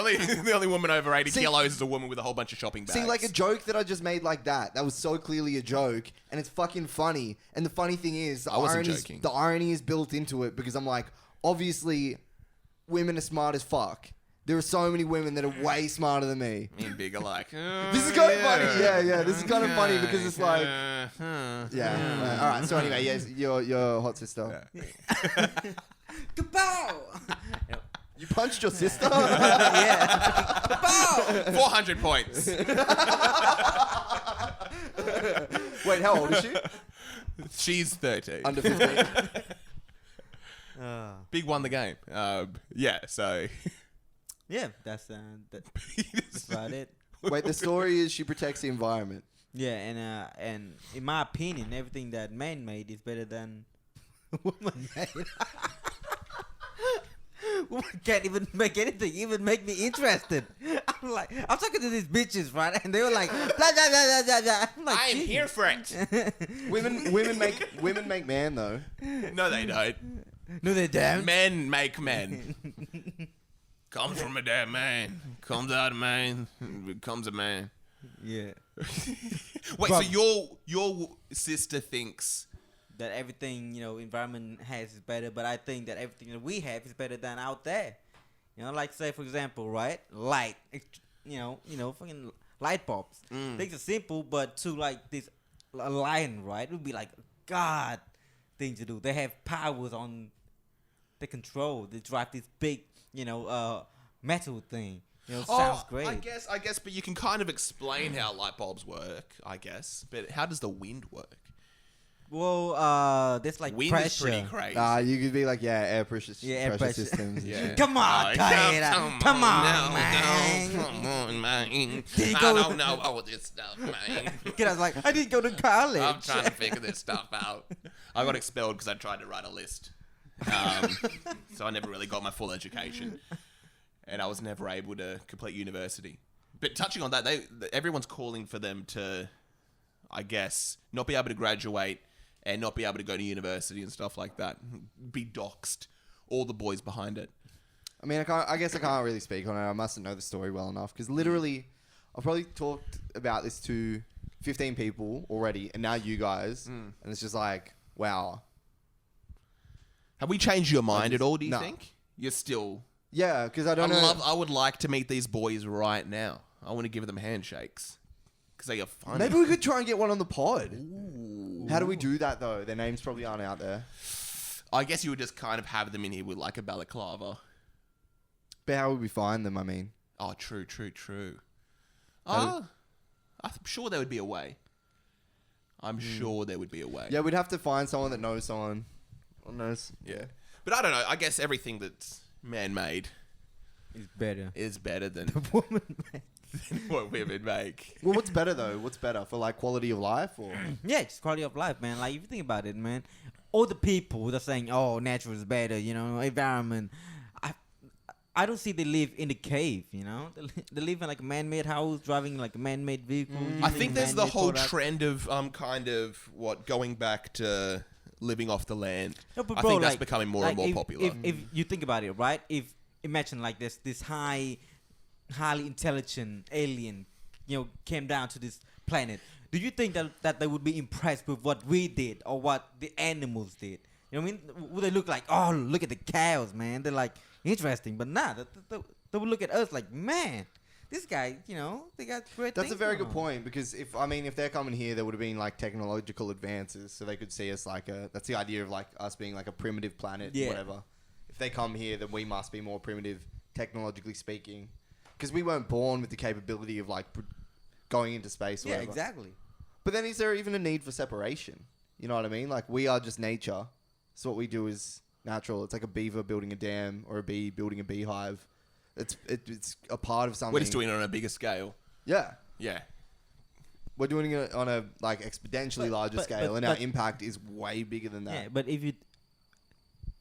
only woman over 80 kilos is a woman with a whole bunch of shopping bags. See, like a joke that I just made like that was so clearly a joke, and it's fucking funny. And the funny thing is, I wasn't joking. the irony is built into it because I'm like, obviously, women are smart as fuck. There are so many women that are way smarter than me. Me and Big are like, This is kind of funny. Yeah. This is kind of funny because it's like, yeah. All right. So anyway, yes, your hot sister. Kapow! You punched your sister. Yeah. 400 points. Wait, how old is she? She's 13. Under 15. Big won the game. Yeah, so. Yeah, that's about it. Wait, the story is she protects the environment. Yeah, and in my opinion, everything that man made is better than woman made. Woman can't even make anything, even make me interested. I'm talking to these bitches, right? And they were like, blah, blah, blah, blah, blah. I'm like, I am "Jesus." here for it. Women make man though. No, they don't. No, they don't. Men make men. Comes from a damn man. Comes out of man. Becomes a man. Yeah. Wait, so your sister thinks That everything, environment has is better, but I think that everything that we have is better than out there. Like say for example, right? Light. Fucking light bulbs. Things are simple, but to like this a lion, right? It would be like, God, thing to do. They have powers on the control. They drive this big, metal thing. Sounds great. I guess, but you can kind of explain how light bulbs work, I guess. But how does the wind work? Well, there's like Wind pressure. is pretty crazy. You could be like, air pressure, Yeah, air pressure. systems. Yeah. Come on, Taylor. Come on, man. Come on, man. Did you I go- don't know all this stuff, man. Kid, I was like, I didn't go to college. I'm trying to figure this stuff out. I got expelled because I tried to write a list. So I never really got my full education. And I was never able to complete university. But touching on that, everyone's calling for them to, I guess, not be able to graduate and not be able to go to university and stuff like that. Be doxxed. All the boys behind it. I mean, I guess I can't really speak on it. I mustn't know the story well enough because literally, I've probably talked about this to 15 people already, and now you guys, and it's just like, wow. Have we changed your mind at all, do you No. think? You're still... Yeah, because I don't know. I would like to meet these boys right now. I want to give them handshakes. Because they are funny. Maybe we could try and get one on the pod. How do we do that though? Their names probably aren't out there. I guess you would just kind of have them in here with like a balaclava. But how would we find them? I mean, Oh, true. I'm sure there would be a way. I'm sure there would be a way. yeah, we'd have to find someone that knows someone. Or knows. Yeah. But I don't know. I guess everything that's man-made It's better. is better than Woman, what women make. Well, what's better though? What's better for like quality of life or? yeah, it's quality of life, man. Like if you think about it, man, all the people that are saying, "Oh, natural is better," environment. I don't see they live in the cave, They live in like a man-made house, driving like a man-made vehicle. I using think there's the man-made whole products. trend of going back to living off the land. No, but I bro, think that's like- becoming more like and more if, popular. If you think about it, right? If imagine like this highly intelligent alien, came down to this planet. Do you think that they would be impressed with what we did or what the animals did? You know what I mean? Would they look like, oh, look at the cows, man? They're like interesting, but nah, they would look at us like, man, this guy, they got great. That's a things very going good on. point because if they're coming here, there would have been like technological advances, so they could see us like that's the idea of like us being like a primitive planet, Yeah. whatever. If they come here, then we must be more primitive, technologically speaking, because we weren't born with the capability of like going into space. Or Yeah, whatever. exactly. But then, is there even a need for separation? You know what I mean? Like we are just nature. So what we do is natural. It's like a beaver building a dam or a bee building a beehive. It's a part of something. We're just doing it on a bigger scale. Yeah. Yeah. We're doing it on a like exponentially larger scale, and our but- impact is way bigger than that. Yeah, but if you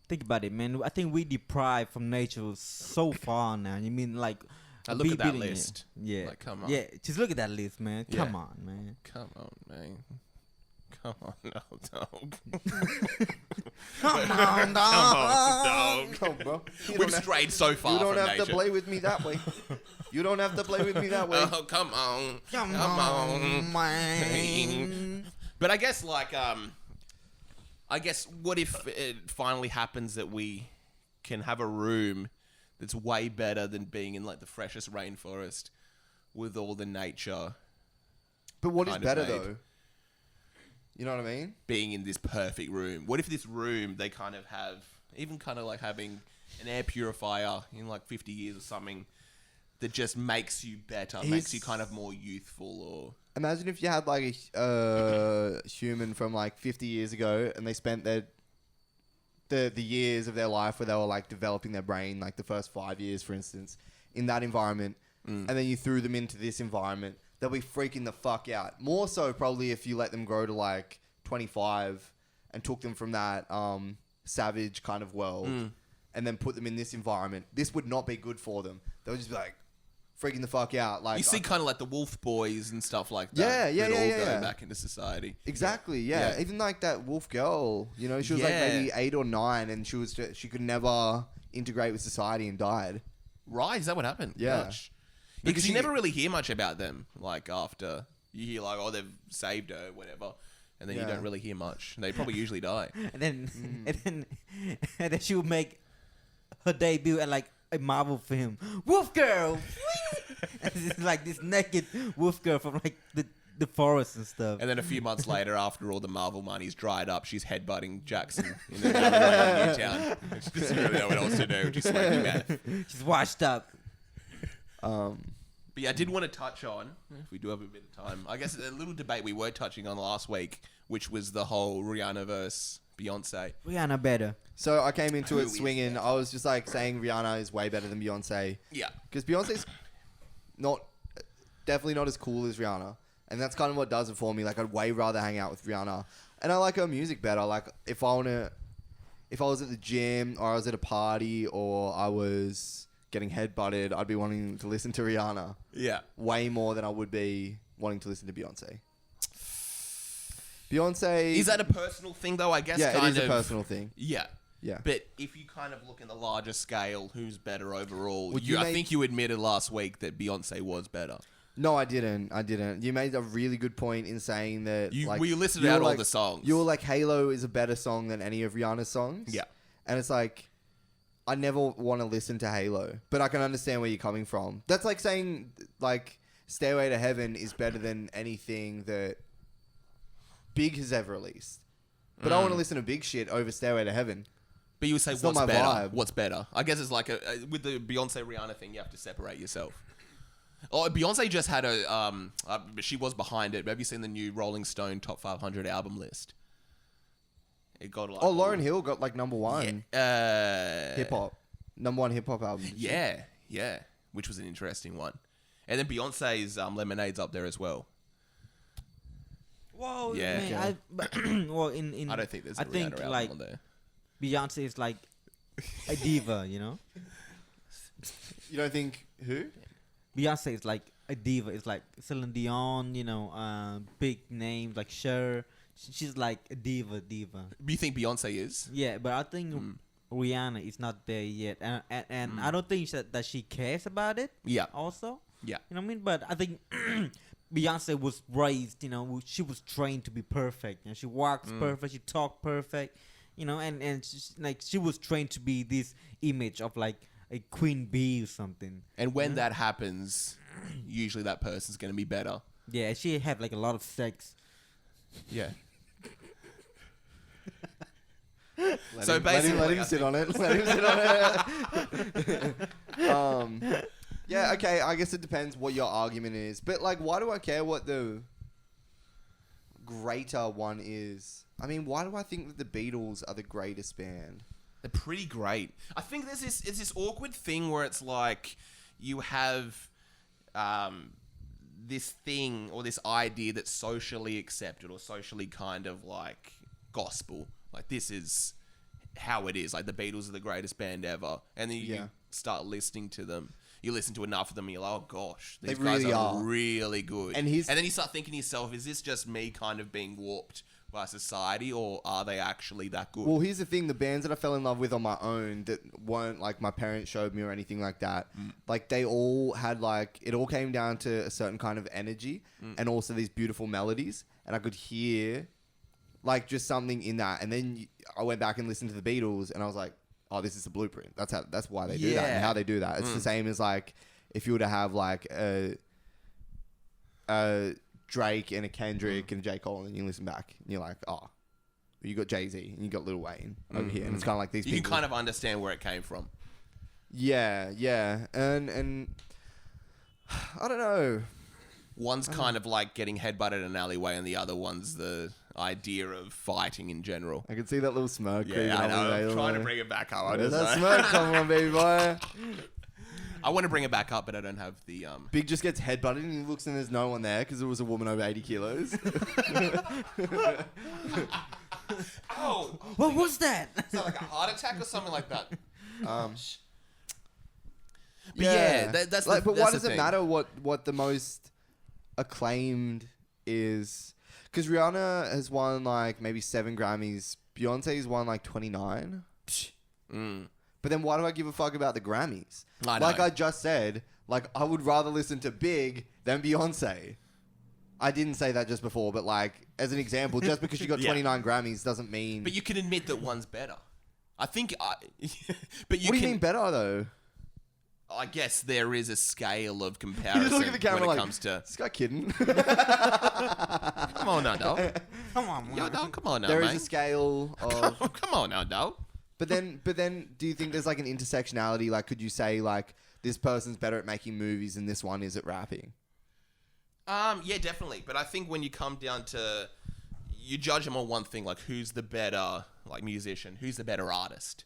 think about it, man, I think we deprived from nature so far now. You mean like? Look at that building it. list. Yeah. Like, come on. Yeah, just look at that list, man. Yeah. Come on, man. Come on, man. Come on, no, dog. Come on, Come on, dog. Come on, bro. You We've don't have- strayed so far You don't from have nature. to play with me that way. You don't have to play with me that way. Oh, come on. Come on, man. But I guess, what if it finally happens that we can have a room that's way better than being in, like, the freshest rainforest with all the nature But what is kind of better made. though? You know what I mean? being in this perfect room? What if this room, they kind of have, even kind of like having an air purifier in, like, 50 years or something that just makes you better, makes you kind of more youthful or... Imagine if you had like a human from like 50 years ago, and they spent the years of their life where they were like developing their brain, like the first 5 years, for instance, in that environment, and then you threw them into this environment, they'll be freaking the fuck out. More so probably if you let them grow to like 25 and took them from that savage kind of world and then put them in this environment. This would not be good for them. They would just be like freaking the fuck out. Like You see kind of like the Wolf Boys and stuff like Yeah, that. yeah, that yeah, all yeah, go yeah. back into society. Exactly, yeah. Yeah. Even like that wolf girl, she was like Yeah. maybe 8 or 9, and she could never integrate with society and died. Right, is that what happened? Yeah. Gosh. Because Because you she- never really hear much about them, like, after. You hear, like, oh, they've saved her, whatever. And then you Yeah. don't really hear much. They probably usually die. And then, and then she would make her debut at like a Marvel film. Wolf Girl. And it's like this naked wolf girl from like the the forest and stuff. And then a few months later, after all the Marvel money's dried up, she's headbutting Jackson in the Newtown. She doesn't really know what else to do. She's smoking meth. She's washed up. But yeah, I did want to touch on, if we do have a bit of time, I guess a little debate we were touching on last week, which was the whole Rihanna versus Beyonce. Rihanna better. So I came into Who it is swinging. I was just like saying Rihanna is way better than Beyonce. Yeah. Because Beyonce's definitely not as cool as Rihanna. And that's kind of what does it for me. Like, I'd way rather hang out with Rihanna. And I like her music better. Like, if I was at the gym or I was at a party or I was getting headbutted, I'd be wanting to listen to Rihanna Yeah. way more than I would be wanting to listen to Beyonce. Beyonce... Is that a personal thing, though? I guess Yeah, kind it is of, a personal thing. Yeah. Yeah. But if you kind of look in the larger scale, who's better overall? Would I think you admitted last week that Beyonce was better. No, I didn't. You made a really good point in saying that... You listed you were out all like- the songs. You were like, Halo is a better song than any of Rihanna's songs. Yeah. And it's like, I never want to listen to Halo, but I can understand where you're coming from. That's like saying, like, Stairway to Heaven is better than anything that Big has ever released. But I want to listen to Big shit over Stairway to Heaven. But you would say, It's not what's my better? vibe. What's better? I guess it's like with the Beyonce Rihanna thing, you have to separate yourself. Oh, Beyonce just had she was behind it. Have you seen the new Rolling Stone Top 500 album list? It got like... Oh, Lauryn Hill got like number one Yeah. hip hop. Number one hip hop album. Yeah, yeah. Which was an interesting one. And then Beyonce's Lemonade's up there as well. Whoa, Yeah. man, Okay. well, in I don't think there's a I think Rihanna album like on there. Beyonce is like a diva, you know. You don't think who? Beyonce is like a diva. It's like Celine Dion, you know, big names like Cher. She's like a diva. Do you think Beyonce is? Yeah, but I think Rihanna is not there yet, and I don't think that she cares about it. Yeah. Also, Yeah. you know what I mean. But I think Beyonce was raised, you know, she was trained to be perfect. You know, she walks perfect, she talks perfect, you know, and she's, like she was trained to be this image of like a queen bee or something. And when that happens, usually that person's going to be better. Yeah, she had like a lot of sex. Yeah. Let him sit on it. Let him sit on it. Yeah, okay. I guess it depends what your argument is. But, like, why do I care what the greater one is? I mean, why do I think that the Beatles are the greatest band? They're pretty great. I think there's this awkward thing where it's like you have this thing or this idea that's socially accepted or socially kind of like gospel. Like, this is how it is. Like, the Beatles are the greatest band ever. And then you start listening to them. You listen to enough of them and you're like, oh gosh, these They guys really are are. really good. And then you start thinking to yourself, is this just me kind of being warped by society, or are they actually that good? Well, here's the thing. The bands that I fell in love with on my own that weren't, like, my parents showed me or anything like that, like, they all had, like, it all came down to a certain kind of energy and also these beautiful melodies. And I could hear, like, just something in that. And then I went back and listened to the Beatles and I was like, oh, this is the blueprint. That's why they do that and how they do that. It's the same as, like, if you were to have, like, a Drake and a Kendrick and a J. Cole, and you listen back and you're like, oh, you got Jay-Z and you got Lil Wayne over here. And it's kind of like these you people. can kind of understand where it came from. Yeah. And I don't know. One's kind of like getting headbutted in an alleyway, and the other one's the idea of fighting in general. I can see that little smirk. creeping Yeah, I up know. on I'm the trying to way. bring it back up. There's that smirk. Come on, baby boy. I want to bring it back up, but I don't have the Big just gets headbutted and he looks and there's no one there because it was a woman over 80 kilos. Oh, What was that? is that like a heart attack or something like that? Um, But yeah, that's like, the, but that's why the does it thing. matter what the most acclaimed is? Because Rihanna has won like maybe 7 Grammys. Beyonce's won like 29. But then why do I give a fuck about the Grammys? I know. Like I just said, like I would rather listen to Big than Beyonce. I didn't say that just before, but like as an example, just because she got Yeah. 29 Grammys doesn't mean. But you can admit that one's better. I think. But you what do can. you mean better though? I guess there is a scale of You comparison just look at the camera when it like, comes to. is this guy kidding? Come on now, dog. Come on, Yo, dog, come on now, There is mate. a scale of... Come on now, dog. But then, do you think there's like an intersectionality? Like, could you say like this person's better at making movies and this one is at rapping? Yeah, definitely. But I think when you come down to, you judge them on one thing, like who's the better like musician, who's the better artist.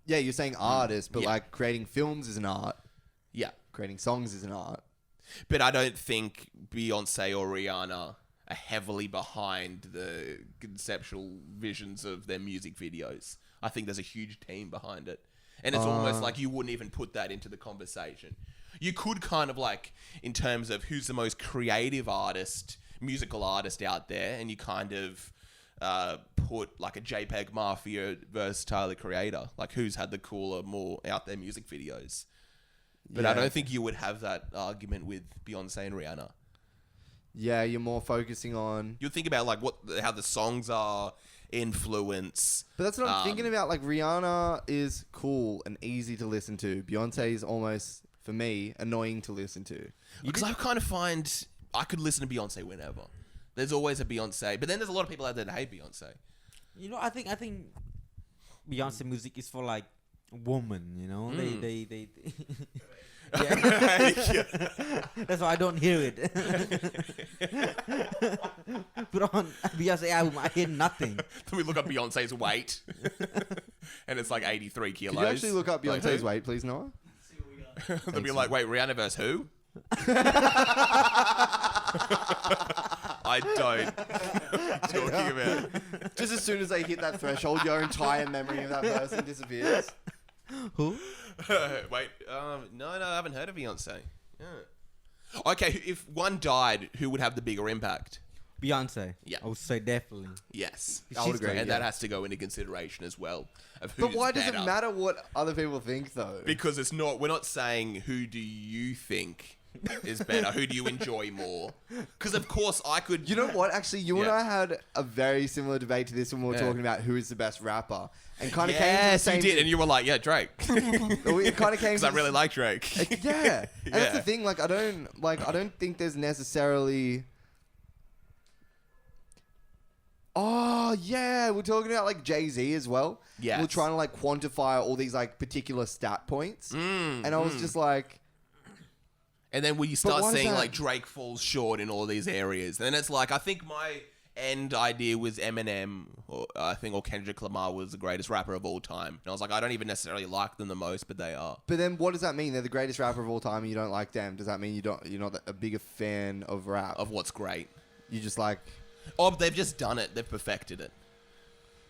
Yeah, you're saying artist, but Yeah. like creating films is an art. Yeah, Creating songs is an art. but I don't think Beyonce or Rihanna are heavily behind the conceptual visions of their music videos. I think there's a huge team behind it. And it's almost like you wouldn't even put that into the conversation. You could kind of like, in terms of who's the most creative artist, musical artist out there, and you kind of put like a JPEG Mafia versus Tyler the Creator. Like who's had the cooler, more out there music videos. But I Yeah. don't think you would have that argument with Beyonce and Rihanna. Yeah, you're more focusing on... You'll think about like how the songs are, influence. But that's what I'm thinking about. Like, Rihanna is cool and easy to listen to. Beyonce is almost, for me, annoying to listen to. Because I kind of find I could listen to Beyonce whenever. There's always a Beyonce, but then there's a lot of people out there that hate Beyonce. You know, I think Beyonce music is for like women. You know, they yeah. That's why I don't hear it. Put on Beyonce album, I hear nothing. Then we look up Beyonce's weight, and it's like 83 kilos. Could you actually look up Like, Beyonce's who? weight, please, Noah? They'll be like, wait, Rihanna versus who? I don't. What are you talking about? Just as soon as they hit that threshold, your entire memory of that person disappears. Who? Wait, no, I haven't heard of Beyonce. Yeah. Okay, if one died, who would have the bigger impact? Beyonce. Yeah. I would say definitely. Yes. I would agree, And yeah. that has to go into consideration as well. Of who's But why does it better. matter what other people think, though? Because it's not. We're not saying who do you think is better. Who do you enjoy more? Because of course I could. You know what? Actually, you and Yeah. I had a very similar debate to this when we were Yeah. talking about who is the best rapper, and kind of came to the Yes, same. you did, and you were like, "Yeah, Drake," It kind of came. because I really like Drake. Yeah, and that's the Yeah. thing. Like, I don't think there's necessarily. Oh yeah, we're talking about like Jay-Z as well. Yes. We're trying to like quantify all these like particular stat points, Mm, and I was just like, And then when you start why is seeing that? like Drake falls short in all these areas, then it's like I think my end idea was Eminem, or I think, or Kendrick Lamar was the greatest rapper of all time. And I was like, I don't even necessarily like them the most, but they are. but then what does that mean? They're the greatest rapper of all time, and you don't like them? Does that mean you're not a bigger fan of rap? Of what's great. You just like. Oh, but they've just done it. They've perfected it.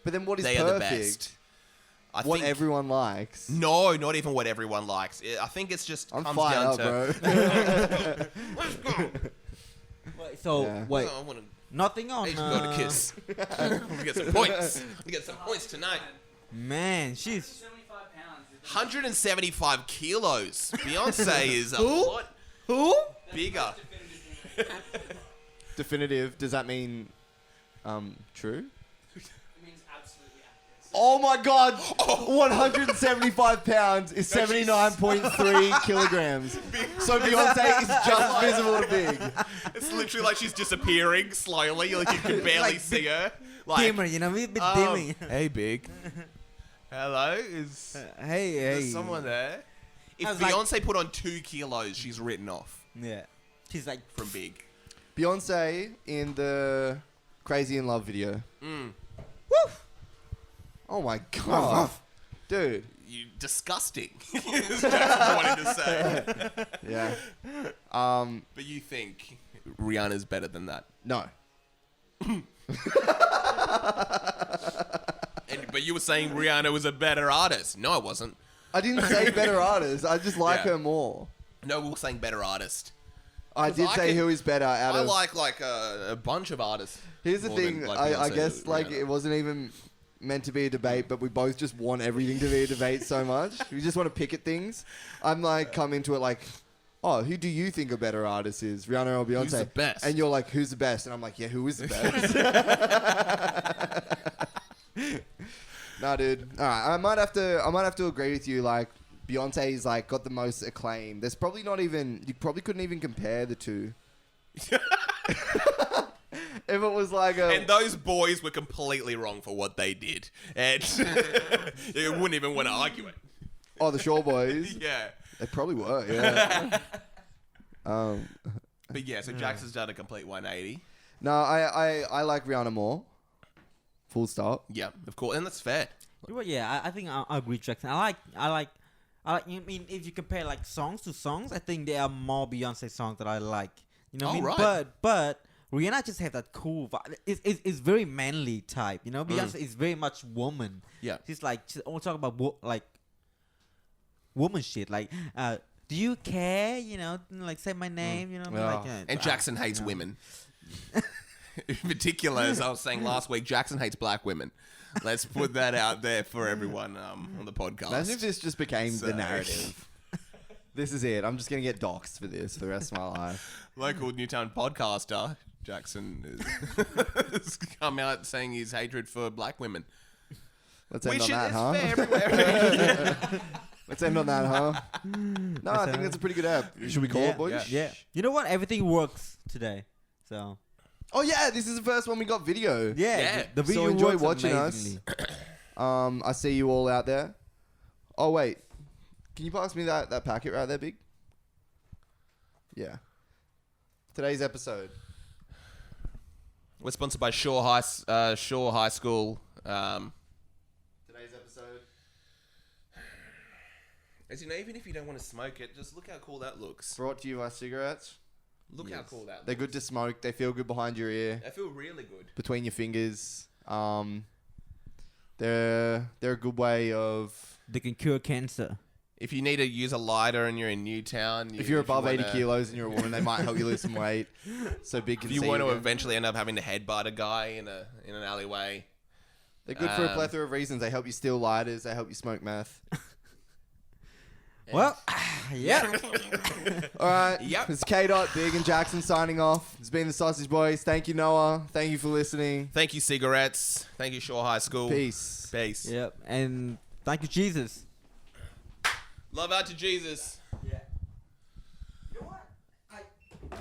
But then what is They perfect? are the best. I What think, everyone likes. No, not even what everyone likes. I think it's just I'm comes fired down up, to. bro. Wait, so Yeah. wait, Oh, I want to nothing on. go to Kiss. We get some points. We get some points tonight. Man, she's 75 pounds. 175 kilos. Beyonce is a lot Who? bigger. Definitive. Does that mean true? It means absolutely accurate. Oh my god! 175 pounds is 79.3 kilograms. So Beyonce is just visible to big. It's literally like she's disappearing slowly. Like you can barely Like see her. Like, dimmer, you know, a bit um, dimming. hey, big. Hello? Is Hey, there someone there? If I was like- Beyonce put on 2 kilos, she's written off Yeah, she's like from big. Beyonce in the Crazy in Love video. Mm. Oh my god. Dude. You disgusting. Is just what I wanted to say. Yeah. But you think Rihanna's better than that? No. But you were saying Rihanna was a better artist. No, I wasn't. I didn't say better artist. I just like Yeah. her more. No, we were saying better artist. I 'Cause did I say can- who is better out I of. like a bunch of artists. Here's the more thing. than, like, I Beyonce guess or like Rihanna. it wasn't even meant to be a debate, but we both just want everything to be a debate so much. We just want to pick at things. I'm like come into it like, oh, who do you think a better artist is, Rihanna or Beyonce? Who's the best? And you're like, who's the best? And I'm like, yeah, who is the best? Nah, dude. All right, I might have to agree with you. Like, Beyonce's like got the most acclaim. There's probably not even. You probably couldn't even compare the two. If it was like a. And those boys were completely wrong for what they did, and you wouldn't even want to argue it. Oh, the Shore Boys. Yeah. They probably were. Yeah. But yeah, so Jackson's done a complete 180. No, I like Rihanna more. Full stop. Yeah, of course, and that's fair. You know what, yeah, I think I agree, Jackson. I like. I mean, if you compare like songs to songs, I think there are more Beyonce songs that I like. You know what I mean? right. But Rihanna just have that cool vibe. It's very manly type. You know, Beyonce is very much woman. Yeah. She's all talk about like woman shit. Like, do you care? You know, like say my name. You know, what I mean? Like, And Jackson hates women. In particular, as I was saying last week, Jackson hates black women. Let's put that out there for everyone on the podcast. Imagine if this just became So- the narrative. This is it. I'm just gonna get doxxed for this for the rest of my life. Local Newtown podcaster Jackson has come out saying his hatred for black women. Let's end on It's that, huh? fair everywhere. Let's end on that, huh? No, I think that's a pretty good app. Should we call it, boys? Yeah. You know what? Everything works today. So Oh yeah, this is the first one we got video. Yeah. the video So enjoy works watching amazingly. us. I see you all out there. Oh wait, can you pass me that packet right there, Big? Yeah. Today's episode. We're sponsored by Shore High School. Today's episode. As you know, even if you don't want to smoke it, just look how cool that looks. Brought to you by cigarettes. Look how cool that looks. They're good to smoke. They feel good behind your ear, They feel really good. between your fingers. They're a good way of. They can cure cancer. If you need to use a lighter and you're in Newtown, If you're above 80 wanna- kilos and you're a woman, they might help you lose some weight. So Big can if you see want to again. eventually end up having to headbutt a guy in an alleyway, They're good for a plethora of reasons. They help you steal lighters. They help you smoke meth. Well, yeah. All right. Yep. It's K. Big and Jackson signing off. It's been the Sausage Boys. Thank you, Noah. Thank you for listening. thank you, cigarettes. Thank you, Shore High School. Peace. Peace. Yep. And thank you, Jesus. Love out to Jesus.